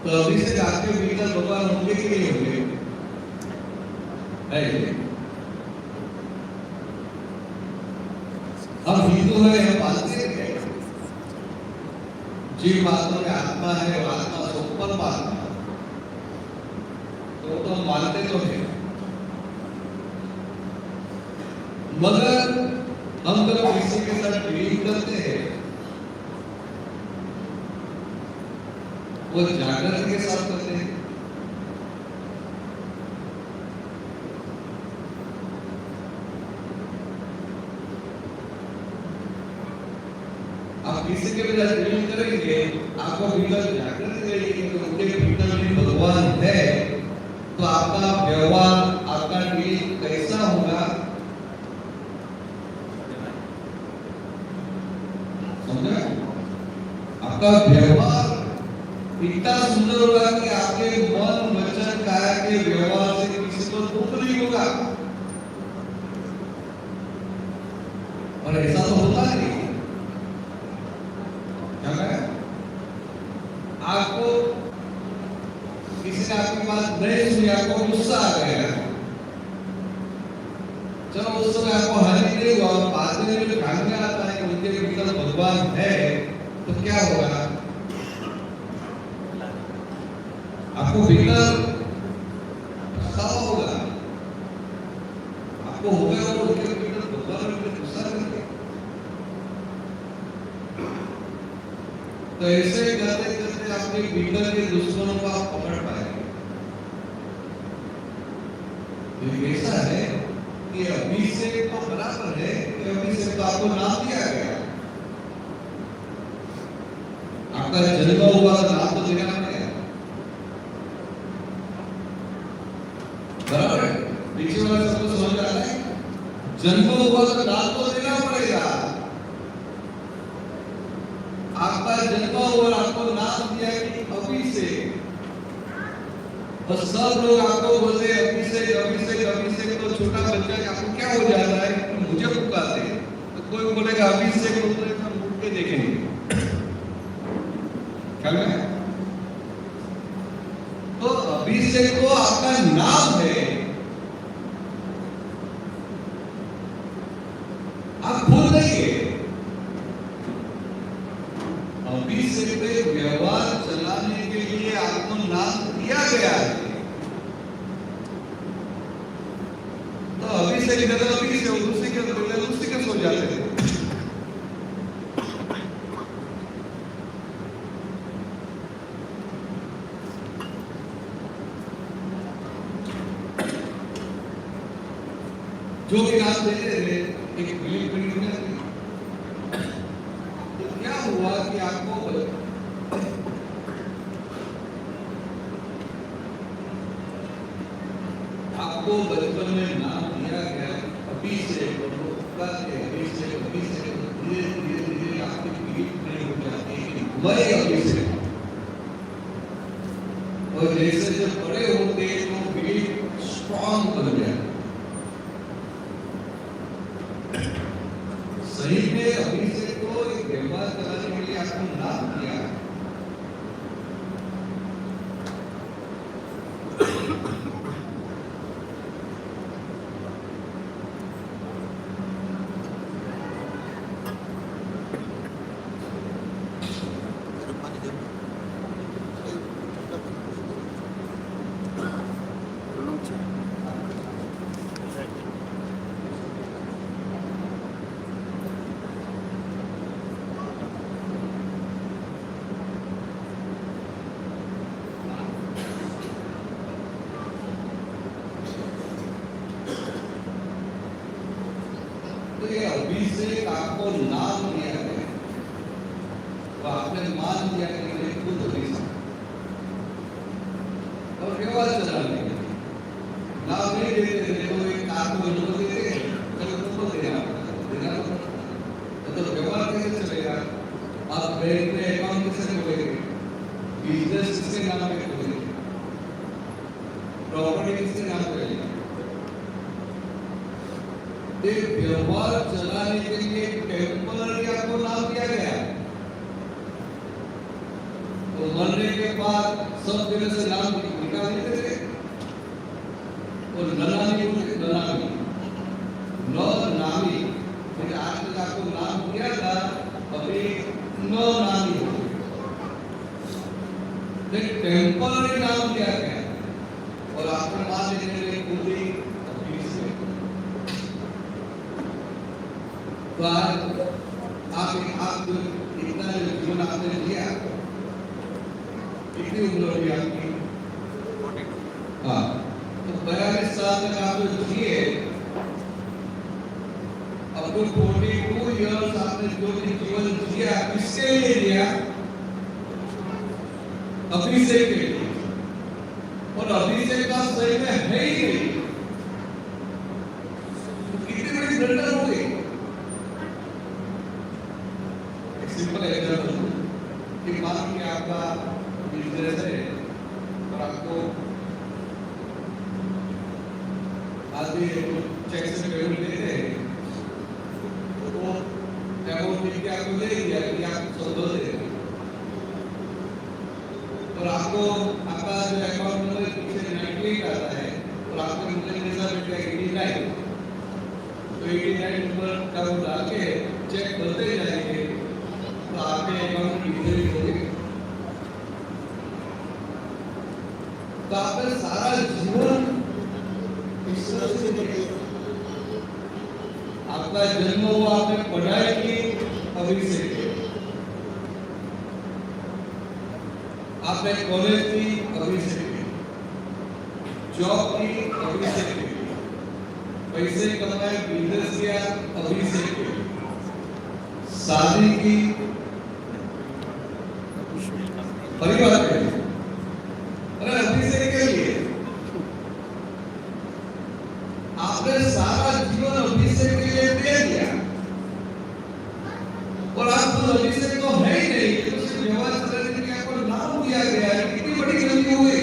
तो अभी से आपके भीतर भगवान होंगे कि नहीं होंगे? हम हिंदू है, हम मानते हैं जीव मात्र में आत्मा है, और आत्मा से ऊपर आत्मा, तो हम मानते तो है। मगर हम जब किसी के साथ डीलिंग करते हैं, वो जागरण के साथ करते हैं। आप किसी के भी साथ डीलिंग करेंगे, आपको भीतर जागरण करेंगे कि उनके भीतर भी भगवान है, तो आपका व्यवहार, आपका डीलिंग कैसा होगा? समझा? आपका व्यवहार इतना सुंदर होगा कि आपके मन, वचन, काया के व्यवहार से किसी को और ऐसा तो होता नहीं। क्या है? आपको किसी ने आपकी बात नहीं सुनी, आपको गुस्सा आ गया, चलो उस समय आपको हानि नहीं हुआ, बाद में जो ध्यान में आता है कि उनके भीतर भगवान है, तो क्या होगा? आपको भीतर पछतावा होगा, आपको होगा वो उनके भीतर भगवान उनके गुस्सा करेंगे। तो ऐसे करते करते अपने भीतर के दुश्मनों को आप पकड़ पाएंगे। तो ऐसा है कि अभिषेक तो बराबर है कि अभिषेक तो आपको नाम दिया गया, आपका जन्म हुआ तो नाम तो देना पड़ेगा, बराबर है? पीछे वाला सबको समझ आ रहा है? जन्म हुआ तो नाम तो देना पड़ेगा। आपका जन्म हुआ, आपको नाम दिया कि अभिषेक, और सब लोग आपको बोलते हैं अभिषेक अभिषेक अभिषेक, तो छोटा बच्चा आपको क्या हो जाता है कि मुझे पुकारते हैं, तो कोई बोलेगा अभिषेक, बोलेगा मुड़ के देखेंगे, क्या है? तो अभिषेक तो आपका नाम है, आप भूल नहीं है। अभिषेक में व्यवहार चलाने के लिए आपको नाम दिया गया है, तो अभिषेक करना अभिषेक, उसी के सो जाते थे। जो भी नाम देते थे एक बिलीव करी, तो क्या हुआ कि आपको बचपन में नाम दिया गया अभिषेक, धीरे धीरे धीरे आपकी बिलीव नहीं हो जाती कि मैं अभिषेक, और जैसे जब बड़े होते तो बिलीव स्ट्रॉन्ग बन जाए। सही में अभिषेक को एक व्यवहार कराने के लिए आपको नाम दिया, तो ये अभिषेक आपको नाम दिया गया, तो आपने मान दिया कि मैं खुद अभिषेक, और व्यवहार चलाने के लिए नाम नहीं देते थे, तो एक कार को लोग देते चलो तुमको देना पड़ता, तो व्यवहार कैसे चलेगा? आप बैंक में अकाउंट किससे खोलेंगे, बिजनेस किसके नाम पे खोलेंगे, प्रॉपर्टी किसके नाम पे लेंगे? एक व्यवहार चलाने के लिए टेम्पररी आपको नाम दिया गया, तो मरने के बाद सब जगह से नाम निकाल देते थे, और ननामी बोलते ननामी, नौ नामी, फिर आज तक आपको नाम दिया था, अभी नौ नामी हो गए, टेम्पररी नाम दिया गया, और आपको मान लेने के लिए पूरी तो आप इतना जीवन आपने लिया, कितनी उम्र होगी आपकी? हाँ, तो 42 साल तक आप जो जिए, अब तो 42 इयर्स आपने जो भी जीवन जिया, किसके लिए जिया? अभिषेक के लिए, और अभिषेक का सही में है ही नहीं, तो कितनी बड़ी ब्लंडर हो गई। सिंपल एग्जांपल कि मान लीजिए आपका बिजनेस है, और आपको आदमी चेक से पेमेंट देते हैं, तो वो आपको दे दिया कि आप 100 दे देंगे और आपको आपका जो अकाउंट नंबर पीछे 98 आता है और आपको मुझे जैसा बेटा 89 तो 89 नंबर का वो डाल के चेक करते जाएंगे तो आपके अकाउंट की डिटेल होगी। तो आपका सारा जीवन इस तरह से बने। आपका जन्म हुआ, आपने पढ़ाई की, अभी से आपने कॉलेज की, अभी से जॉब की, अभी से पैसे कमाए, बिजनेस किया, अभी से शादी की, परिवार के अरे अभी से के लिए आपने सारा जीवन अभिषेक के लिए दे दिया और आप तो अभिषेक तो है ही नहीं, तो सिर्फ व्यवहार करने के आपको नाम दिया गया है। कितनी बड़ी गलती हुई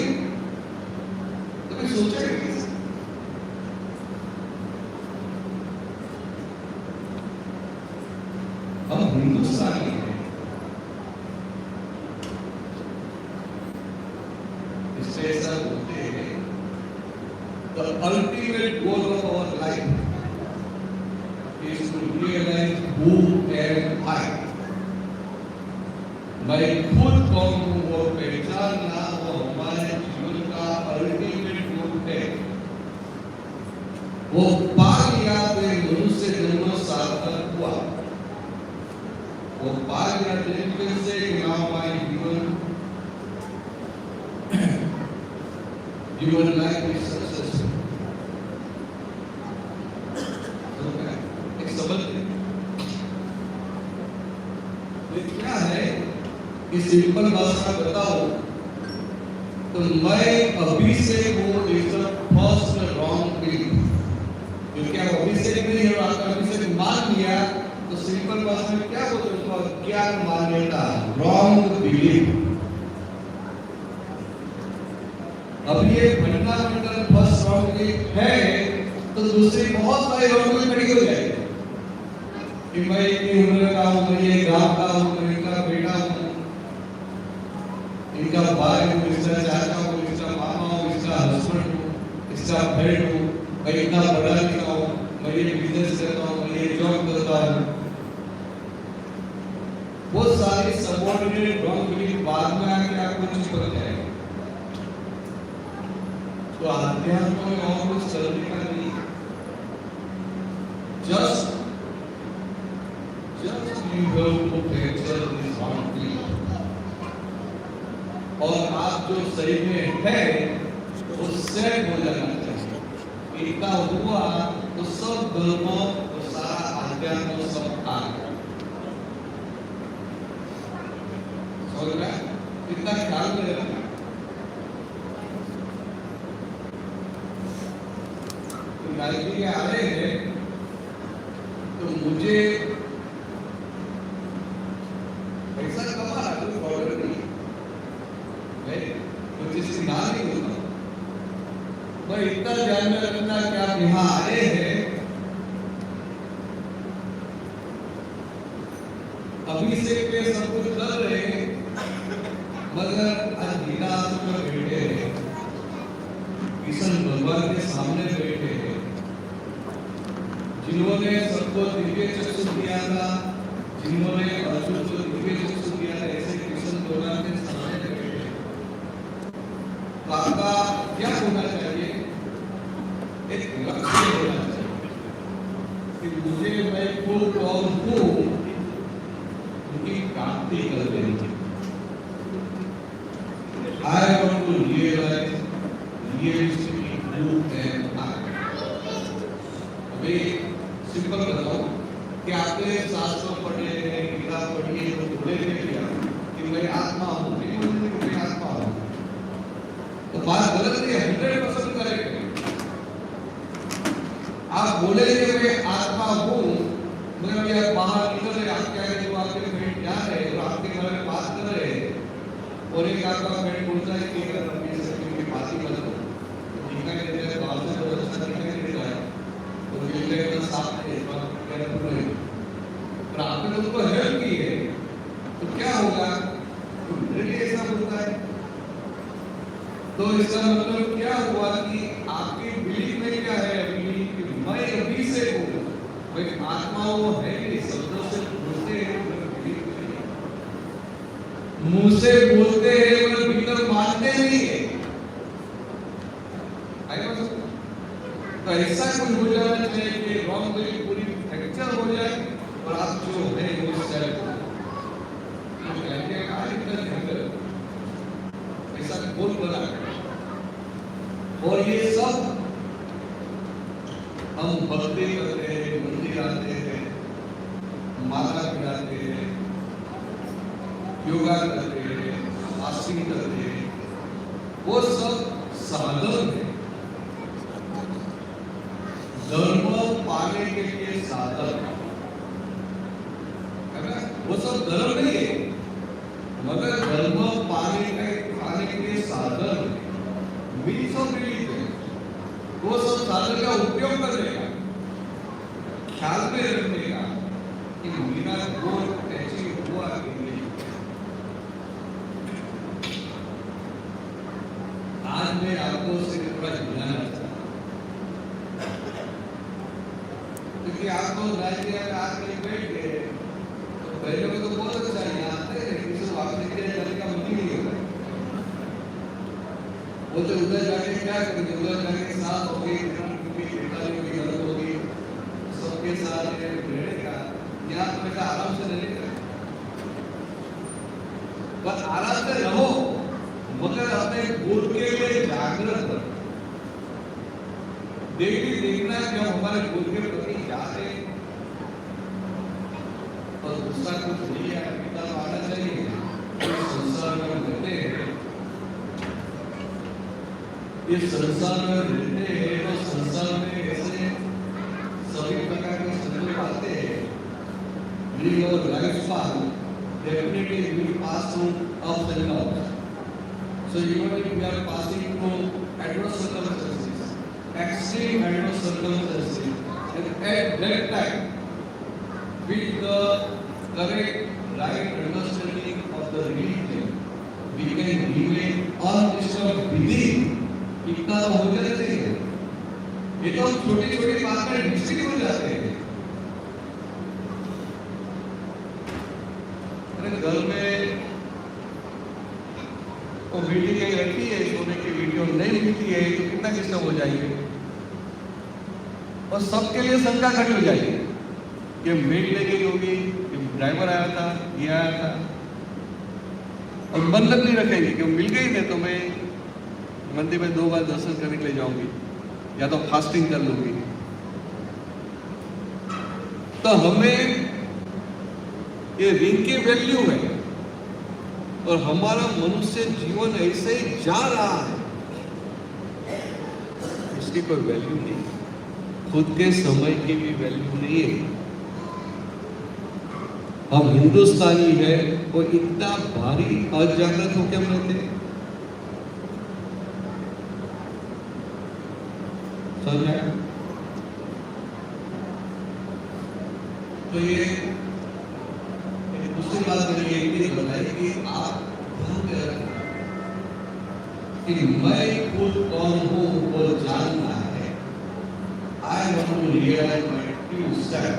तो मैं सोचा कि हम हिंदुस्तानी हैं, इससे ऐसा बोलते हैं the ultimate goal of our life is to realize who am I. मैं खुद कौन हूँ वो पहचानना वो हमारे जीवन का अल्टीमेट गोल है। वो पा लिया तो मनुष्य जन्म सार्थक हुआ। वो पा लिया तरीके से now my given life is successful. एक सबक ये क्या है, इस सिंपल भाषा में बताओ तो मैं अभिषेक हूँ is the first wrong belief. क्योंकि आप अभिषेक नहीं है, आपका अभिषेक मान लिया तो सिंपल भाषा में क्या बोलते हैं, क्या मान्यता, रॉन्ग बिलीफ। अब ये फंडामेंटल फर्स्ट रॉन्ग बिलीफ है तो दूसरी बहुत सारी रॉन्ग बिलीफ खड़ी हो जाएगी कि मैं इतनी उम्र का हूँ, मैं ये गांव का हूँ, मैं इनका बेटा हूँ, इनका भाई हूँ, इसका चाचा हूँ, इसका मामा हूँ, इसका हस्बैंड हूँ, इसका फ्रेंड हूँ, मैं इतना पढ़ा लिखा हूँ, मैं ये बिजनेस करता हूँ, मैं ये जॉब करता हूँ। वो सारी सबऑर्डिनेट रॉन्ग बिलीफ बाद में आके आपको चिपक जाएगी। तो अध्यात्म में और कुछ करने का नहीं, just you have to capture this wrong belief। और आप जो सही में है उससे हो जाना चाहिए। इतना हुआ तो सब धर्म तो सारा अध्यात्म सब आ गया। समझ रहे हैं? इतना ख्याल में रखना। गायत्री आ रहे हैं तो मुझे पैसा कमा रहा कोई प्रॉब्लम नहीं, मैं कुछ इसकी ना नहीं बोलता। मैं इतना ध्यान में रखना कि आप यहाँ आए हैं, अभिषेक पे सब कुछ कर रहे हैं, मगर आज बिना आंसू में बैठे हैं, कृष्ण भगवान के सामने बैठे हैं, जिन्होंने सबको दिव्य चक्षु दिया था, जिन्होंने अर्जुन को दिव्य चक्षु दिया था, ऐसे कृष्ण भगवान के सामने बैठे हैं। तो आपका क्या होना चाहिए, एक लक्ष्य होना चाहिए कि मुझे मैं खुद कौन हूँ उनकी प्राप्ति कर देनी चाहिए। I want to realize realistically who am I। अभी सिंपल बताओ कि आपने शास्त्र पढ़े हैं, गीता पढ़ी है, तो बोले थे क्या कि मैं आत्मा हूँ, नहीं बोलते कि मैं आत्मा हूँ, तो बात गलत नहीं है। 100% करेक्ट है। आप बोले कि मैं आत्मा हूँ, मगर ये बाहर निकल रहे, आप क्या है, आपके फ्रेंड जा रहे और आपके बारे में बात कर रहे हैं और एक आपका फ्रेंड बोलता है कि अगर अपनी सभी की बात ही मत करो, दिखाई देता है, बाहर से व्यवस्था दिखाई देता है तो दिल का साथ है, पर आपने उसको हेल्प की, ऑलरेडी ऐसा होता है। तो इसका मतलब क्या हुआ कि आपकी बिलीफ में क्या है अभी कि मैं अभी से हूँ, भाई आत्मा वो है नहीं, शब्दों से बोलते हैं मगर बिलीफ नहीं, मुंह से बोलते हैं मगर भीतर मानते नहीं है। तो ऐसा कुछ हो जाना चाहिए कि रॉन्ग बिलीफ पूरी फ्रैक्चर हो जाए और आप जो है वो सेल्फ ऐसा बोल बना। और ये सब हम भक्ति करते हैं, मंदिर आते हैं, माला गिराते हैं, योगा करते हैं, फास्टिंग करते हैं, वो सब साधन है, धर्म पाने के लिए साधन है ना? वो सब धर्म नहीं है मगर धर्म पाने के लिए साधन है, मीन्स ऑफ बिलीफ है। वो सब साधन का उपयोग करने का, ख्याल में रखने का कि मेरा गोल अचीव हुआ कि नहीं। आज मैं आपको सिर्फ थोड़ा झुलाना चाहता हूं, क्योंकि आपको नाइजीरिया में आके बैठ गए तो पहले में तो बहुत अच्छा है, यहाँ आते हैं किसी को आपने के जाने का मन ही नहीं होता। वो तो उधर जाके क्या करेंगे, उधर जाके साथ हो गए, पिताजी की गलत होगी, सबके साथ रहने का, यहाँ तो ऐसा आराम से रहने का, बस आराम से रहो मगर अपने गोल के लिए जागृत रहो। डेली देखना है जब हमारे गोल के प्रति याद है और दूसरा कुछ नहीं है, पिता आना चाहिए। संसार में रहते हैं, ये संसार में रहते हैं तो संसार में ऐसे सभी प्रकार के संकल्प आते हैं। During our lifespan, definitely we will pass through ups and downs. So even if we are passing through adverse circumstances, extreme adverse circumstances, and at that time, with the correct, right understanding of the religion, we can remain undisturbed within. इतना तो हो जाते हैं, ये तो छोटी छोटी बात में डिस्ट्रिक्ट हो जाते हैं। घर में वो वीडियो कहीं रखी है, सोने की वीडियो नहीं मिलती है तो कितना डिस्टर्ब हो जाएंगे और सबके लिए शंका खड़ी हो जाएगी कि मेड ले गई होगी, ड्राइवर आया था, ये आया था, और मन लग नहीं रखेंगे कि मिल गई थे तो मैं मंदिर में 2 बार दर्शन करने के लिए जाऊंगी या तो फास्टिंग कर लूंगी। तो हमें ये रिंग की वैल्यू है और हमारा मनुष्य जीवन ऐसे ही जा रहा है, इसकी कोई वैल्यू नहीं, खुद के समय की भी वैल्यू नहीं है। हम हिंदुस्तानी है वो इतना भारी अजागृत होकर हम रहते हैं। तो ये दूसरी बात मैंने ये बताई कि आप कि मैं खुद कौन हूँ वो जानना है। I want to realise my true self.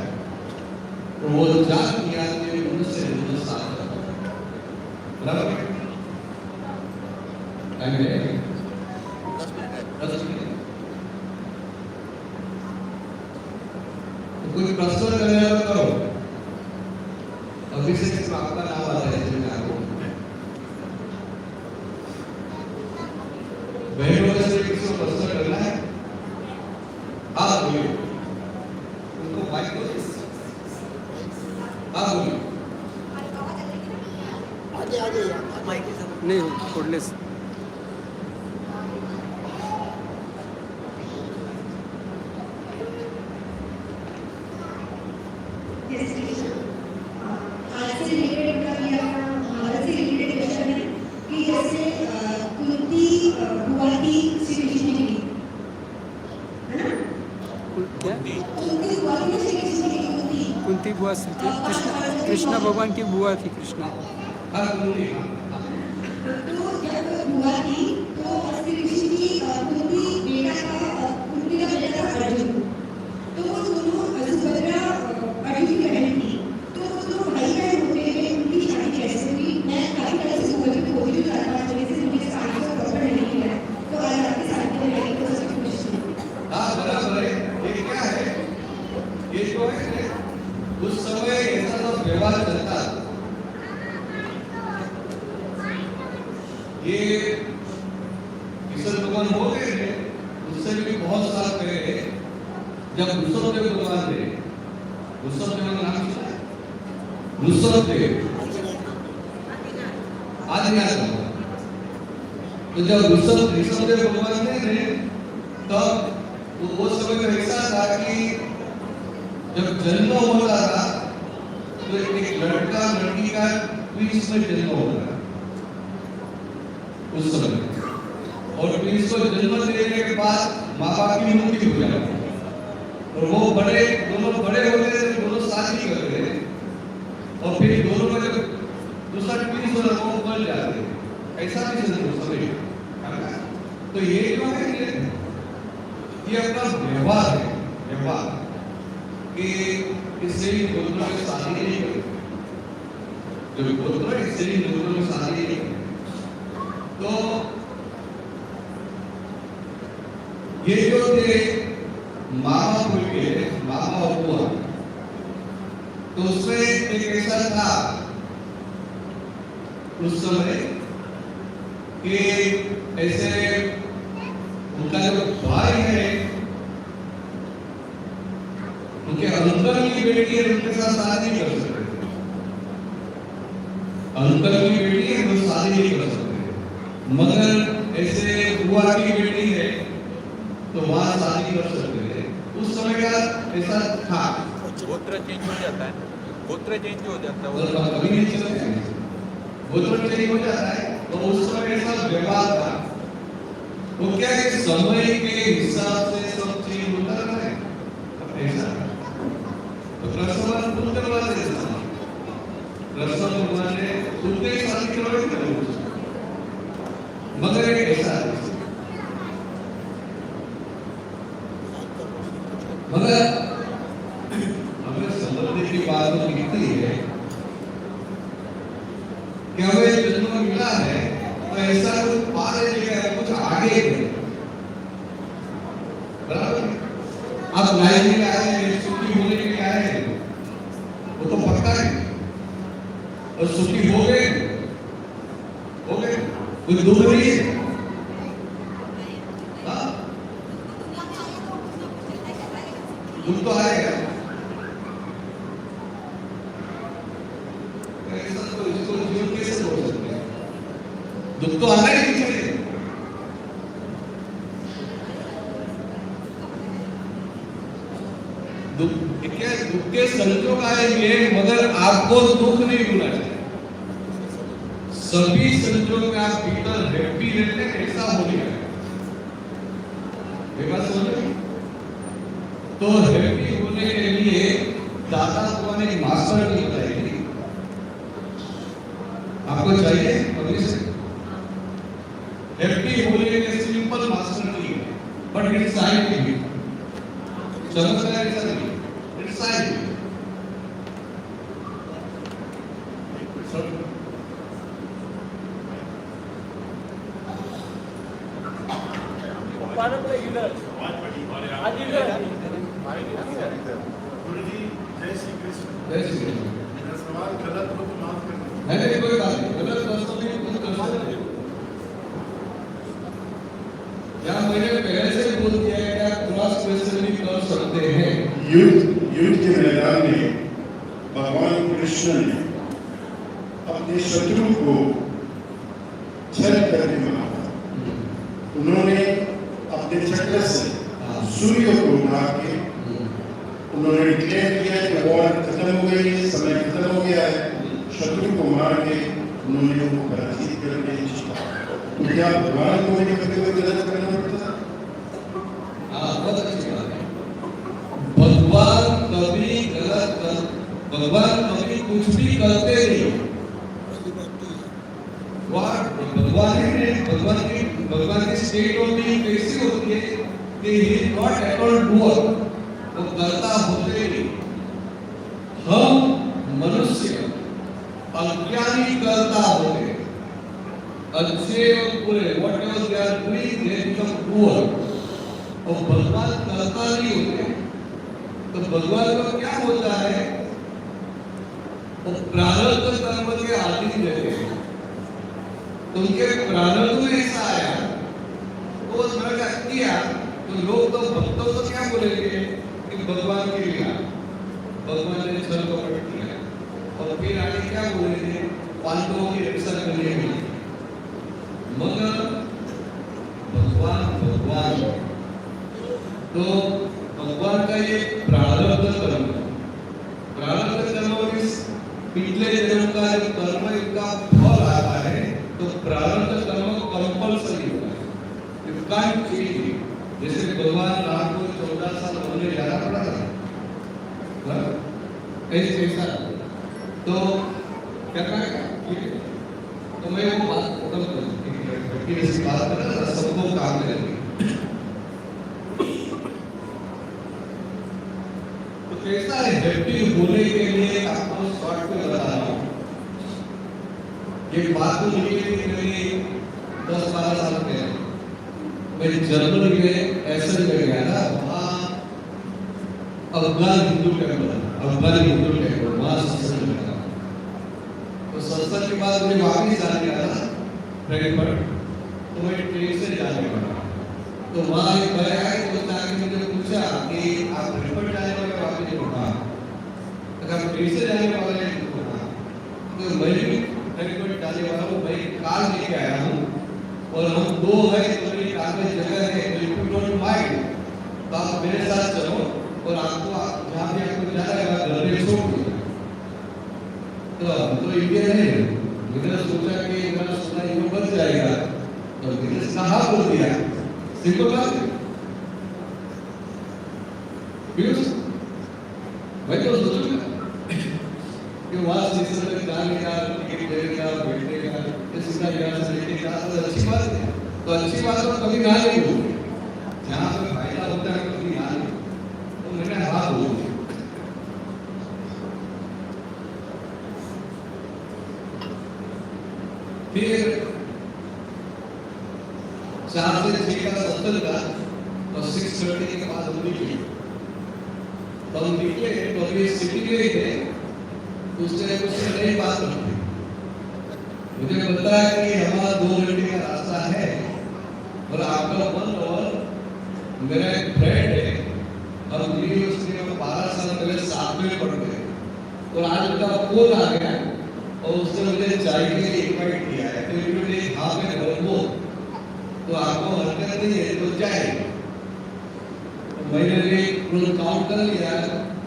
वो जान लिया कि उनसे साथ बराबर है। कोई प्रश्न करेगा तो करो। अभिषेक से आपका नाम आ रहा है इसमें आपको बहनों में से किसी को प्रश्न करना है, आप बोलिए, उनको माइक दो, आप बोलिए। आगे माइक के साथ नहीं छोड़ने से आज से रिलेटेड का या भारत से रिलेटेड क्वेश्चन है कि जैसे कुंती बुआ की श्री कृष्ण की, है ना? क्या कुंती बुआ की श्री कृष्ण की कुंती कुंती बुआ श्री कृष्ण भगवान की बुआ थी कृष्णा। तो जब हुआ थी तो श्री ऋषि की कुंती बेटा था, कुंती का बेटा था अर्जुन। तो वो दोनों सुभद्रा अर्जुन की बहन थी। तो वो दोनों भाई बहन होते हुए उनकी शादी कैसे हुई? मैं काफी तरह से समझ में होती हूँ, 4-5 महीने से मुझे शादी का प्रॉपर नहीं किया है। तो आज आपकी शादी को लेकर तो सब खुश हूँ। हाँ बराबर है। ये क्या है? ये जो है उस समय ऐसा सब व्यवहार चलता था। ये ईश्वर भगवान हो गए थे, उससे भी बहुत साल पहले जब ऋषभदेव भगवान थे, ऋषभदेव का नाम सुना है? ऋषभदेव आदिनाथ। तो जब ऋषभदेव भगवान थे तब वो समय में ऐसा था कि जब जन्म होता था तो एक लड़का लड़की का ट्विंस में जन्म होता था उस समय। और ट्विंस को जन्म देने के बाद माँ बाप की मृत्यु हो जाती है और वो दोनों बड़े होते थे, दोनों शादी करते थे और फिर दोनों में जब दूसरा ट्विंस हो रहा वो बन जाते थे। ऐसा भी समय। तो ये जो है ये अपना व्यवहार है, व्यवहार कि इससे ही गोत्रों में शादी नहीं करें, जो गोत्र है इससे ही गोत्रों में शादी नहीं करें। तो ये जो थे मामा बोल के मामा हुआ, तो उसमें एक ऐसा था उस समय कि ऐसे उनका जो भाई है उनके अंकल की बेटी है, उनके साथ शादी नहीं कर सकते। अंकल की बेटी है वो शादी नहीं कर सकते, मगर ऐसे बुआ की बेटी है तो वहां शादी कर सकते थे। उस समय का ऐसा था। गोत्र चेंज हो जाता है, गोत्र चेंज हो जाता है, और कभी नहीं चलते, गोत्र चेंज हो जाता है। तो उस समय ऐसा व्यवहार था। वो क्या है समय के हिसाब से सब चीज होता है ऐसा। तो कृष्ण भगवान खुद करवाते थे, कृष्ण भगवान ने खुद ही शादी करवाई थी, मगर ऐसा मगर हमें समझने की बात तो दिखती है कि हमें जन्म मिला है तो ऐसा कुछ पार लेकर कुछ आगे है, बराबर। आप लाइन में आए हैं, सुखी होने के लिए आए हैं, वो तो पक्का है। और सुखी हो गए, कोई दुख नहीं है। दुख तो आएगा, ऐसा तो इसको जीवन कैसे बोल सकते हैं? दुख तो आना ही चाहिए। दुख के संजोग आएंगे मगर आपको दुख नहीं होना चाहिए। सभी संजोग में आप भीतर हैप्पी रहते हैं, ऐसा होने का बात समझ। तो हैप्पी होने के लिए दादा भगवान एक मास्टर की बताएगी आपको चाहिए। अभी से हैप्पी होने के सिंपल मास्टर की है, बट इट्स साइंटिफिक। समझ रहे हैं? ऐसा नहीं, इट्स साइंटिफिक। जय श्री कृष्ण। जय श्री कृष्ण। मेरा सवाल गलत हो तो माफ करना। नहीं कोई बात नहीं, गलत प्रश्न नहीं, कुछ प्रश्न नहीं। यहाँ मैंने पहले से बोल दिया है कि आप क्रॉस क्वेश्चन भी कर सकते हैं। युद्ध के मैदान में भगवान कृष्ण ने अपने शत्रु को छल करके मारा। उन्होंने अपने चक्र से सूर्य को उड़ा के उन्होंने डिक्लेयर किया कि वॉर खत्म हो गई है, समय खत्म हो गया है। शत्रु को मार के उन्होंने वो पराजित करके जीता। तो क्या भगवान को भी कभी कोई गलत करना पड़ता है? बहुत अच्छी बात है। भगवान कभी भगवान कभी कुछ भी करते नहीं। नॉट एट ऑल डूअर, वो करता होते नहीं। हम मनुष्य अज्ञानी करता होते, अच्छे और बुरे whatever they are doing they become doer, और भगवान करता नहीं होते। तो भगवान को क्या होता है, वो प्रारब्ध कर्म के अधीन रहते हैं। उनके प्रारब्ध में ऐसा आया तो वो समझ किया, तो लोग तो भक्तों को क्या बोलेंगे कि भगवान के लिए भगवान ने छल कपट किया, और फिर आगे क्या बोलेंगे, पांडवों की रक्षा करने के लिए। मगर भगवान तो भगवान का ये प्रारब्ध कर्म इस पिछले जन्म का जो कर्म इनका फल आता है, तो प्रारब्ध कर्म कंपल्सरी होता है, यू कांट चेंज इट। जैसे भगवान राम को 14 साल वन में जाना पड़ा था, ऐसा तो क्या करेगा, तो मैं वो बात खत्म करूँ कि इस बात पर ना सबको काम करेंगे। तो कैसा है इफेक्टिव होने के लिए आपको शॉर्ट में बता रहा हूँ। ये बात तो निकली मेरी 10-12 साल पहले, मैं जर्मनी में एसएल में गया था, वहाँ अफगान हिंदू टेम्पल वहाँ सत्संग में था। तो सत्संग के बाद मुझे वापिस आने का था फ्रैंकफर्ट, तो मैं ट्रेन से जाने वाला। तो वहाँ एक भाई आए, तो आके मुझे पूछा कि आप फ्रैंकफर्ट जाने वाले वापिस होगा, अगर आप ट्रेन से जाने वाले हैं तो मैं भी फ्रैंकफर्ट जाने वाला हूँ, भाई कार लेके आया हूँ और हम दो हैं, तो मेरी कार में जगह है, तो इफ यू डोंट माइंड तो आप मेरे साथ चलो और आपको जहाँ भी आपको जाना है घर में छोड़ दो। तो इंडिया है, मैंने सोचा कि मेरा सोना ये बच जाएगा, तो मैंने कहा बोल दिया, सिंपल बात है। भाई तो सोचो कि वहाँ स्टेशन तक जाने का, टिकट लेने का, बैठने का, ये सीधा यहाँ से लेके जा, तो अच्छी बात है। तो अच्छी बात तो कभी ना नहीं बोलते, जहाँ पे फायदा होता है कभी ना नहीं, तो मैंने हाँ बोल दिया। फिर 4 से 6 का सत्संग था और 6:30 के बाद हम निकले। तो हम निकले तो अभी सिटी गए थे, तो उससे कुछ नई बात करते। मुझे पता है कि हमारा 2 घंटे का रास्ता है और आपका 1 आवर मेरा एक फ्रेंड है और मेरी उसने 12 साल पहले साथ में पढ़ गए, और आज उनका फोन आ गया और उसने मुझे चाय के लिए इनवाइट किया है। तो इन्होंने हाँ मैं बोलो तो आपको हरकत नहीं है तो जाए। तो मैंने भी पूरा काउंट कर लिया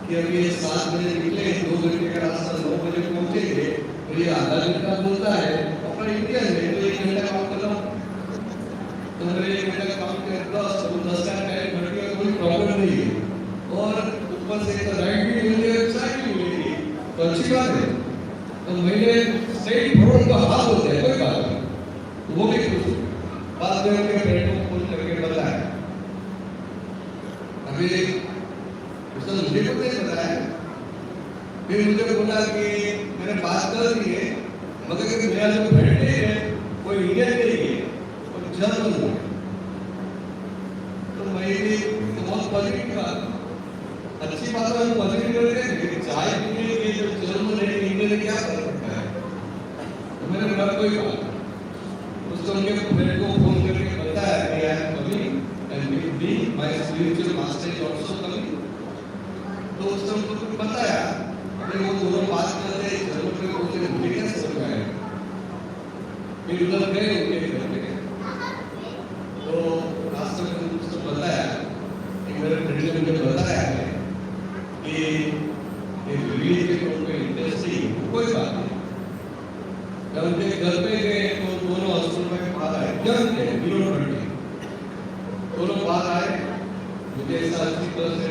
कि अभी 7 बजे निकले, 2 घंटे का रास्ता 9 बजे पहुंचेंगे, तो ये आधा घंटा बोलता है अपना इंडिया में, तो 1 घंटा काम कर रहा हूँ, तो मेरे 1 घंटा काम कर 10 का टाइम घट गया, कोई प्रॉब्लम नहीं है। और ऊपर से तो राइट भी मिल जाएगी, साइड भी मिलेगी, तो अच्छी बात है। तो मैंने स्ट्रेट फॉरवर्ड का हाथ होता है, कोई बात नहीं, वो भी खुश। बाद में उनके फ्रेंड को फोन करके बताया, अभी उसने मुझे को नहीं बताया, फिर मुझे बोला कि मैंने बात कर दी है, मगर कि मेरा जो फ्रेंड है वो इंडियन नहीं है, वो जर्मन है। तो मैं भी तो बहुत पॉजिटिव बात, अच्छी बात है, पॉजिटिव करते हैं। चाय पीने के जो जर्मन है इंडियन क्या कर सकता है, तो मैंने बोला कोई बात। उसको उनके फ्रेंड को फोन करके बताया कि I am coming and will be my spiritual master is also coming. तो उसने उनको बताया कि वो दोनों बात करते हैं, जरूर में मुझे मुझे क्या समझ आया। फिर उधर गए उनके घर पे, तो रास्ते में उसको बताया कि मेरे फ्रेंड ने मुझे बताया है कि ये रिलीज के उनको इंटरेस्ट ही, कोई बात नहीं। जब उनके घर पे गए तो दोनों हॉस्पिटल में बाहर आए, जब दोनों बाहर आए, मुझे ऐसा अच्छी तरह से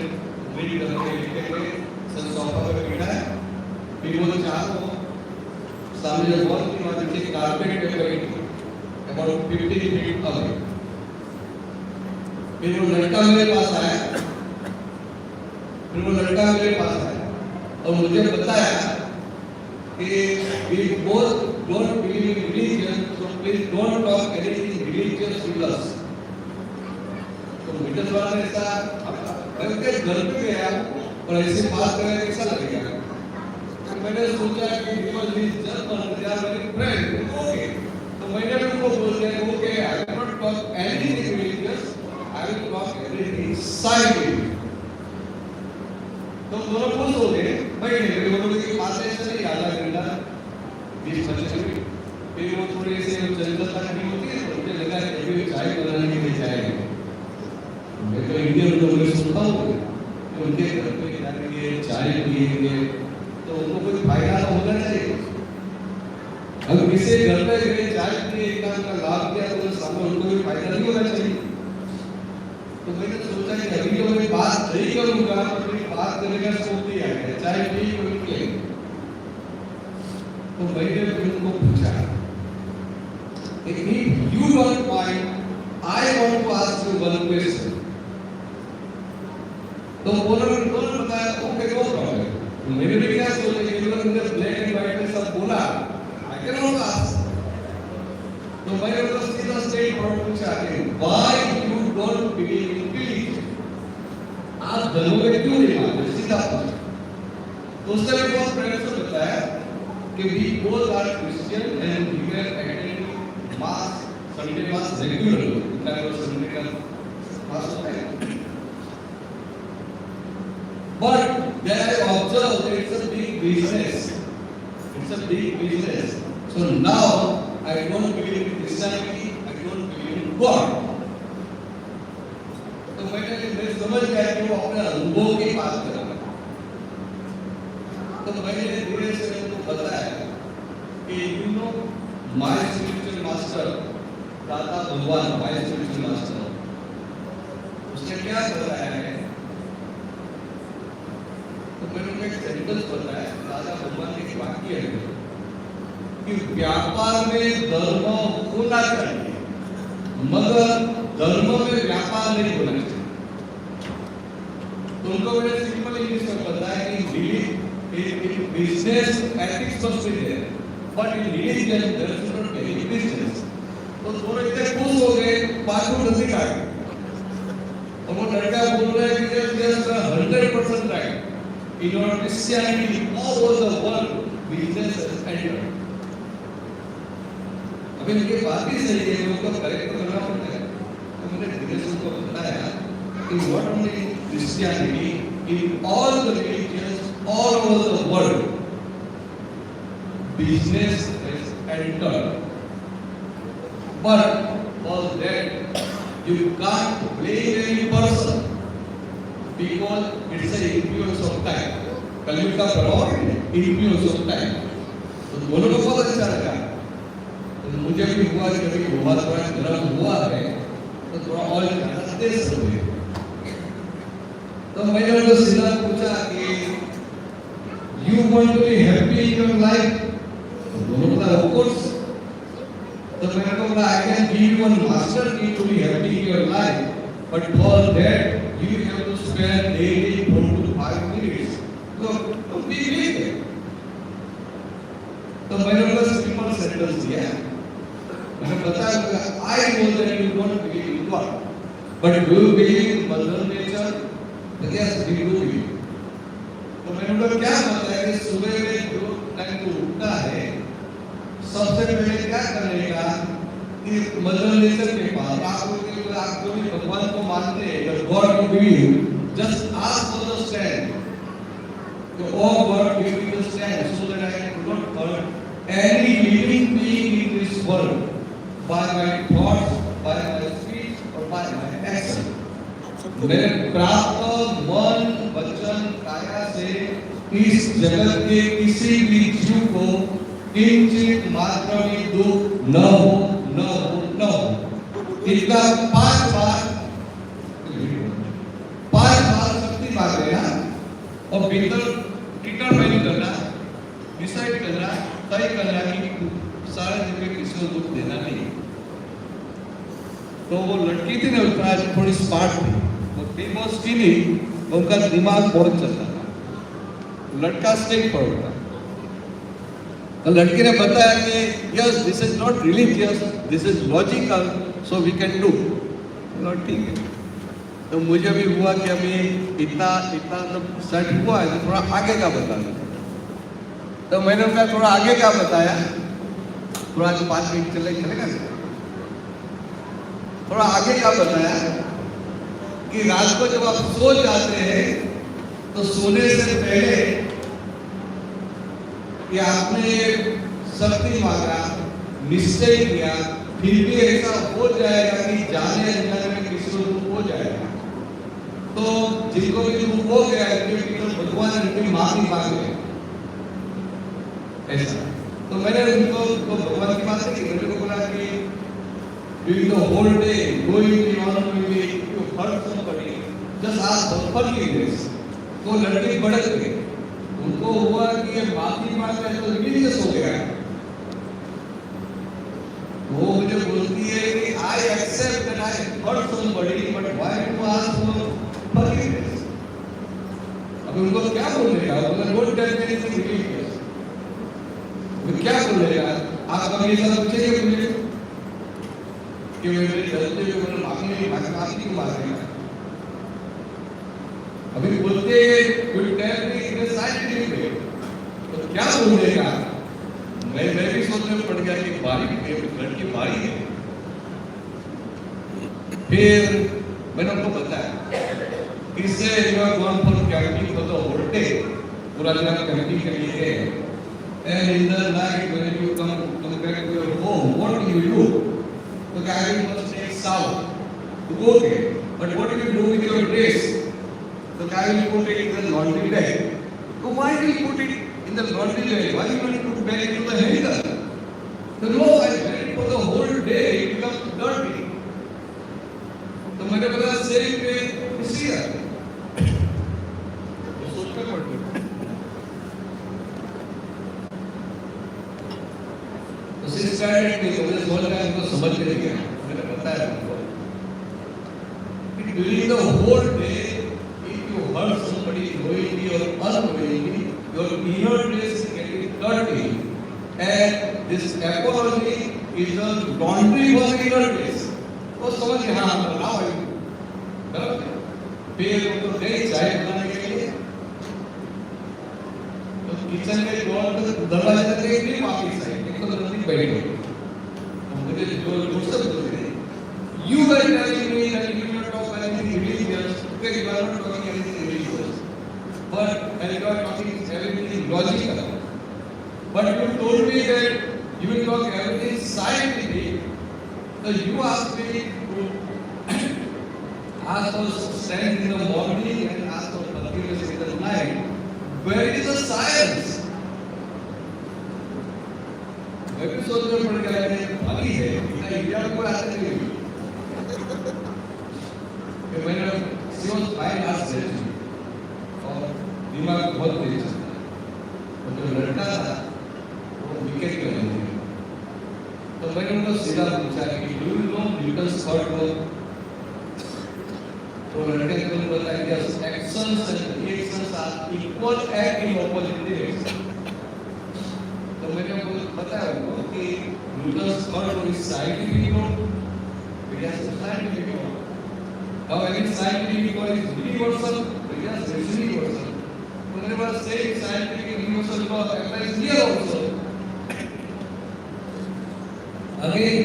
रीड करके लिखे गए, सर सोफा पे बैठा है, फिर वो चारों सामने जो वॉल की वहाँ नीचे कारपेट पे बैठे अबाउट 50 फीट अवे। फिर वो लड़का मेरे पास आया और मुझे बताया कि we both don't believe in religion, so please don't talk anything religious with us. तो मिडिल वाला ने ऐसा मैं के घर पे गया और ऐसे बात करने कैसा लगेगा? तो मैंने सोचा कि because he is German, they are very friend, okay. तो मैंने उनको बोल दिया okay, I will not talk anything religious, I will talk everything scientific. तो दोनों खुश हो गए भाई मेरे बोलोगे कि बातें ऐसे नहीं याद आ गया 20-25 मिनट फिर वो थोड़ी से चंचलता नहीं होती है तो मुझे लगा कि अभी चाय बनाने के लिए जाएंगे मैं तो इंडियन लोगों को सुनता हूँ कि उनके घर पे जाएंगे चाय पिएंगे तो उनको कोई फायदा तो होना चाहिए अगर किसी घर पे गए चाय पिए एक का लाभ किया तो सामने उनको कोई फायदा नहीं होना चाहिए तो मैंने सोचा कि अभी तो मैं बात नहीं करूंगा तो मेरी बात करने का सोच ही आ गया चाहे भी कोई निकले तो मैंने उनको पूछा if you don't mind I want to ask you one question तो बोलने बताया ओके नो प्रॉब्लम मैंने भी क्या सोचा कि उन्होंने ब्लैक एंड व्हाइट में सब बोला I can not ask तो मैंने उनको सीधा स्ट्रेट फॉरवर्ड पूछा कि why you don't believe in religion आप धर्म में क्यों नहीं मानते सीधा पूछा तो उसने भी बहुत प्रेम से बताया कि we both are Christian and we were attending mass Sunday mass regularly इतना रोज Sunday का mass होता है but then I observed that it's a big business so now I don't believe in Christianity I don't believe in God तो मैं समझ गया कि वो अपने अनुभव की बात कर रहा है तो मैंने धीरे से उनको बताया कि you know my spiritual master दादा भगवान माय स्पिरिचुअल मास्टर उसने क्या बताया है तो मैंने उनको एक सेंटेंस बताया दादा भगवान की वाक्य है कि व्यापार में धर्म होना चाहिए मगर धर्म में व्यापार नहीं होना चाहिए तो उनको मैंने सिंपल इंग्लिश में बताया कि in business ethics must be there but in religion there is not any business तो थोड़े इतने खुश हो गए बात को जल्दी काट और वो लड़का बोल रहा है कि there's 100% right in our Christianity all over the world business has entered अभी इनके बात ही सही है उनको करेक्ट करना पड़ता है तो मैंने धीरे से उनको बताया कि what only Christianity in all the religions all over the world business has entered but for that you can't blame any person because it's an influence of time कलयुग का प्रभाव है influence of time तो दोनों को बहुत अच्छा लगा तो मुझे भी हुआ कि अभी हुआ थोड़ा गर्म हुआ है तो थोड़ा और ज़्यादा तेज हो गया तो मैंने उनको सीधा पूछा कि you want to be happy in your life तो दोनों बोला of course तो मैंने उनको बोला I can give you one master key to be happy in your life but for that you have to spend daily 4 to 5 minutes तो be with it तो मैंने उनको सिंपल सेंटेंस दिया मैंने बताया I know that you don't believe in God but do you believe in mother nature yes we do believe तो मैंने उनको क्या बताया कि सुबह में जो टाइम को उठता है सबसे पहले क्या करेगा कि मदर नेचर के पास आप जो भी भगवान को मानते हैं गॉड को believe just ask for the stand तो O God give me the stand so that I can not hurt any living being in this world by my thoughts by my speech और by my action मेरे प्राप्त मन वचन काया से इस जगत के किसी भी जीव को किंचित मात्र भी दुख न हो इसका 5 बार शक्ति मांग लेना और भीतर डिटरमाइन करना डिसाइड करना तय करना कि सारे दिन में किसी को दुख देना नहीं तो वो लड़की थी ना थोड़ी स्मार्ट थी, वो थी बहुत स्किनी, उनका दिमाग बहुत चलता था, लड़का स्ट्रेट फॉरवर्ड था। तो लड़की ने बताया कि yes this is not religious, this is logical, so we can do. ठीक है, तो मुझे भी हुआ कि अभी इतना इतना मतलब सेट हुआ है तो थोड़ा आगे का बताना। तो मैंने उनका थोड़ा आगे का बताया, थोड़ा 5 मिनट चलेगा, थोड़ा आगे का बताया कि रात को जब आप सो जाते हैं तो सोने से पहले कि आपने शक्ति मांगा, निश्चय किया, फिर भी ऐसा हो जाएगा कि जाने अनजाने में किसी को दुख हो जाएगा, तो जिनको भी दुख हो गया है तो भगवान उनकी माफी मांगे ऐसा। तो मैंने उनको तो भगवान की बात की, मैंने को बोला कि during the whole day going beyond maybe you hurt somebody just ask for forgiveness। तो लड़के भड़क गए, उनको हुआ कि ये माफी मांग रहे तो रिलीजियस हो गया। वो मुझे बोलती है कि I accept that I hurt somebody but why to ask for forgiveness. अब उनको क्या बोलेगा, बोला don't tell me anything religious, वो क्या बोलेगा? आप कभी ऐसा पूछेंगे मुझे कि मेरे गलती हुई मैंने माफी क्यों मांगेगा? अभी बोलते कोई tell me in scientific way, तो क्या बोलेगा? मैं भी सोचने में पड़ गया कि लड़की बारी है। फिर मैंने उनको बताया इससे you are going for camping for the whole day, पूरा दिन आप कैंपिंग के लिए गए, and in the night when you come back to your home what do you do? तो cabin must take south to go there, but what do you do with your dress? The guy will put it in the laundry bag. So why do you put it in the laundry bag? Why do you not put back into the hanger? So no, I wear it for the whole day, it becomes dirty. तो मैंने बोला same पे इसी है, तो सोचना पड़ता है। तो सिर्फ स्टैंडर्ड में मुझे सोच रहा है उनको समझ नहीं गया, मैंने बताया उनको कि during the whole day, if you hurt somebody knowingly or unknowingly, your inner place is getting dirty, and this apology is a laundry for the inner place. वो समझ गया, हाँ बनाओ है, बराबर? फिर उनको गए चाय बनाने के लिए, तो किचन में डोर तक दरवाजे तक एक भी वापिस आए, एक तो नजदीक बैठ गए, तो मुझे जो सब बोलते हैं, you were telling me that you will not talk anything religious, because you are not talking anything religious, but and you are talking everything logical, but you told me that you will talk everything scientific. So you asked me to ask for strength in the morning and ask for forgiveness in the night. Where is the science? मैं भी सोच में पड़ गया कि भारी है, इतना इंडिया में कोई आते नहीं है। कि मैंने सिर्फ 5 लाख से और दिमाग बहुत तेज चलता है, और जो लड़का था वो विकेट पे लग गया। तो मैंने उनको सीधा पूछा कि do you know Newton's third law? तो लड़के ने मुझे बताया कि actions and reactions are equal at in opposite direction. तो मैंने उनको बताया उनको कि Newton's third law is scientific law, yes scientific law. Now any scientific law is universal, yes it is universal. Whenever say scientific and universal law applies here also. Again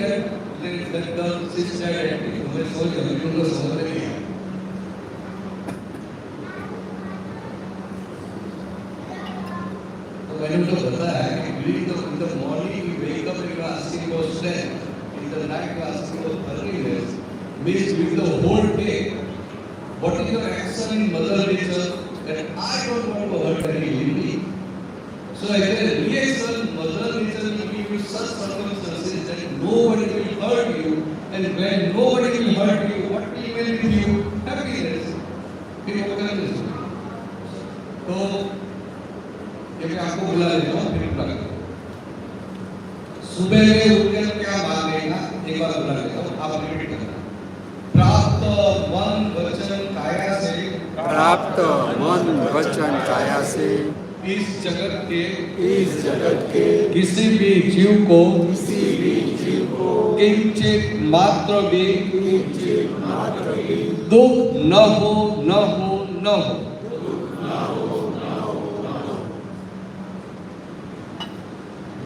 that girl sister and मुझे सोच अभी उनको समझ नहीं आया। तो मैंने उनको बताया कि during the morning you wake up and you are asking for strength, in the night you are asking for forgiveness, means during the whole day, what is your action in mother nature that I don't want to hurt any living being. So as a reaction, mother nature will give you such circumstances that nobody will hurt you, and when nobody will hurt you, what will remain with you? Happiness. फिर वो कर देते हैं। तो ये मैं आपको बुला लेता हूँ, फिर बुला लेता हूँ। सुबह में उठ के क्या मांगेगा, एक बार बुला लेता हूँ, आप रिपीट करना। मन वचन काया से प्राप्त मन वचन काया से इस जगत के किसी भी जीव को जीव को किंचित मात्र भी मात्र भी दुख न हो न हो न हो।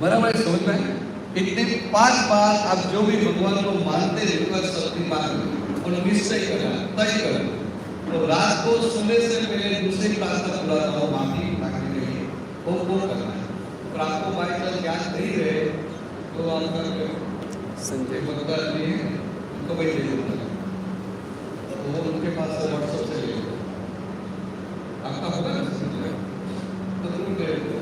बराबर है, समझ में है? इतने 5 बार आप जो भी भगवान को मानते हैं एक बार सबकी मान और निश्चय करना, तय करना। तो रात को सोने से पहले दूसरी प्रार्थना पूरा करो, माफी मांगने के लिए वो करना है। और आपको बाई चांस याद नहीं रहे तो आपका संजय भगवान जी हैं, उनको भाई दे देना, तो वो उनके पास से व्हाट्सएप से ले लो, आपका होगा ना संजय, तो तुम दे दो।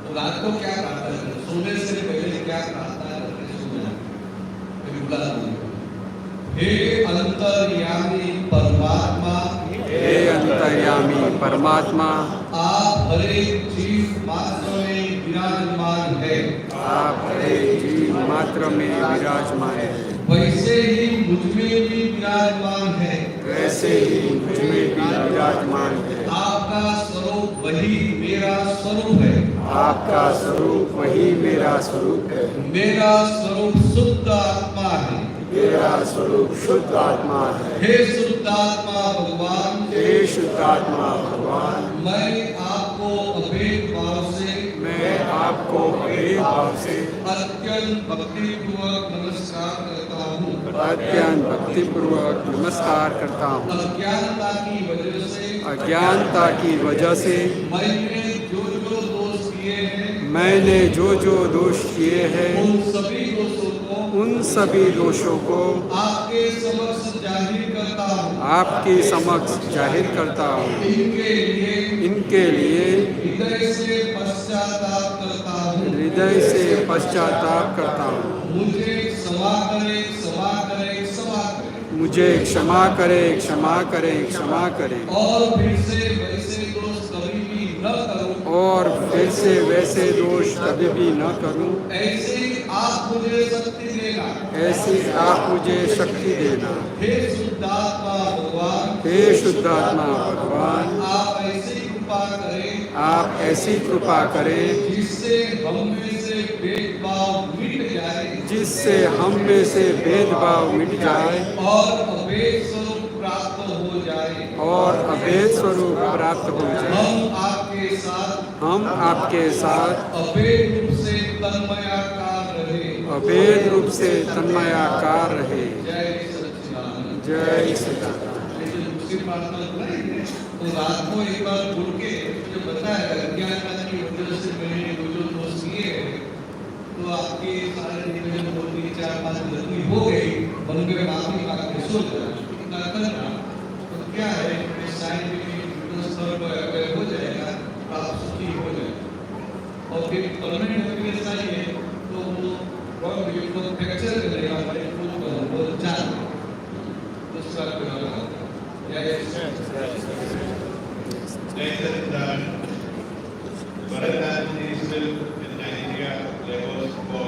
तो रात को क्या प्रार्थना करें, सोने से पहले क्या प्रार्थना करके सोना, फिर बुला दो। हे अंतर्यामी परमात्मा, हे अंतर्यामी परमात्मा, आप हर एक जीव मात्र में विराजमान है, आप हरे जीव मात्र में विराजमान है, वैसे ही मुझमें भी विराजमान है, वैसे ही मुझमें भी विराजमान है। आपका स्वरूप वही मेरा स्वरूप है, आपका स्वरूप वही मेरा स्वरूप है, मेरा स्वरूप शुद्ध आत्मा है, मेरा स्वरूप शुद्ध आत्मा है। हे शुद्ध आत्मा भगवान, हे शुद्ध आत्मा भगवान, मैं आपको अभेद भाव से, मैं आपको अभेद भाव से अत्यंत भक्तिपूर्वक नमस्कार करता हूँ। अत्यंत भक्तिपूर्वक नमस्कार करता हूँ। अज्ञानता की वजह से, अज्ञानता की वजह से मैंने जो जो दोष किए हैं, मैंने जो जो दोष किए हैं, उन सभी दोषों को आपके समक्ष जाहिर करता हूँ। आपके समक्ष जाहिर करता हूँ। इनके लिए हृदय से पश्चाताप करता हूँ। हृदय से पश्चाताप करता हूँ। मुझे क्षमा करे, क्षमा करे, क्षमा करे। मुझे क्षमा करे, क्षमा करे, क्षमा करे। और फिर से वैसे दोष कभी भी न करूं। और फिर से वैसे दोष कभी भी न करूं। ऐसे आप मुझे शक्ति देना। ऐसी आप मुझे शक्ति देना। हे शुद्धात्मा भगवान, हे शुद्धात्मा भगवान, आप ऐसी कृपा करें, आप ऐसी कृपा करें जिससे हम में से भेदभाव मिट जाए, जिससे हम में से भेदभाव मिट जाए और अभेद स्वरूप प्राप्त हो जाए, और अभेद स्वरूप प्राप्त हो जाए। हम आपके साथ अभेद रूप से तन्मयाकार रहे, अभेद रूप से तन्मयाकार रहे। जय सच्चिदानंद। जय सच्चिदानंद। लेकिन दूसरी प्रार्थना सुनाएंगे तो रात को एक बार बोल के मुझे बताया अज्ञानता की वजह से मैंने जो दोष किए तो आपके सारे निवेदन 2, 3, 4, 5 गलती हो गई, बन गए, माफी मांग के सो जाए। इतना करना तो क्या है, साइंटिफिक स्तर पर हो जाएगा, आप सुखी हो जाए। और फिर परमानेंट हैप्पीनेस चाहिए तो वो फ्रैक्चर करेगा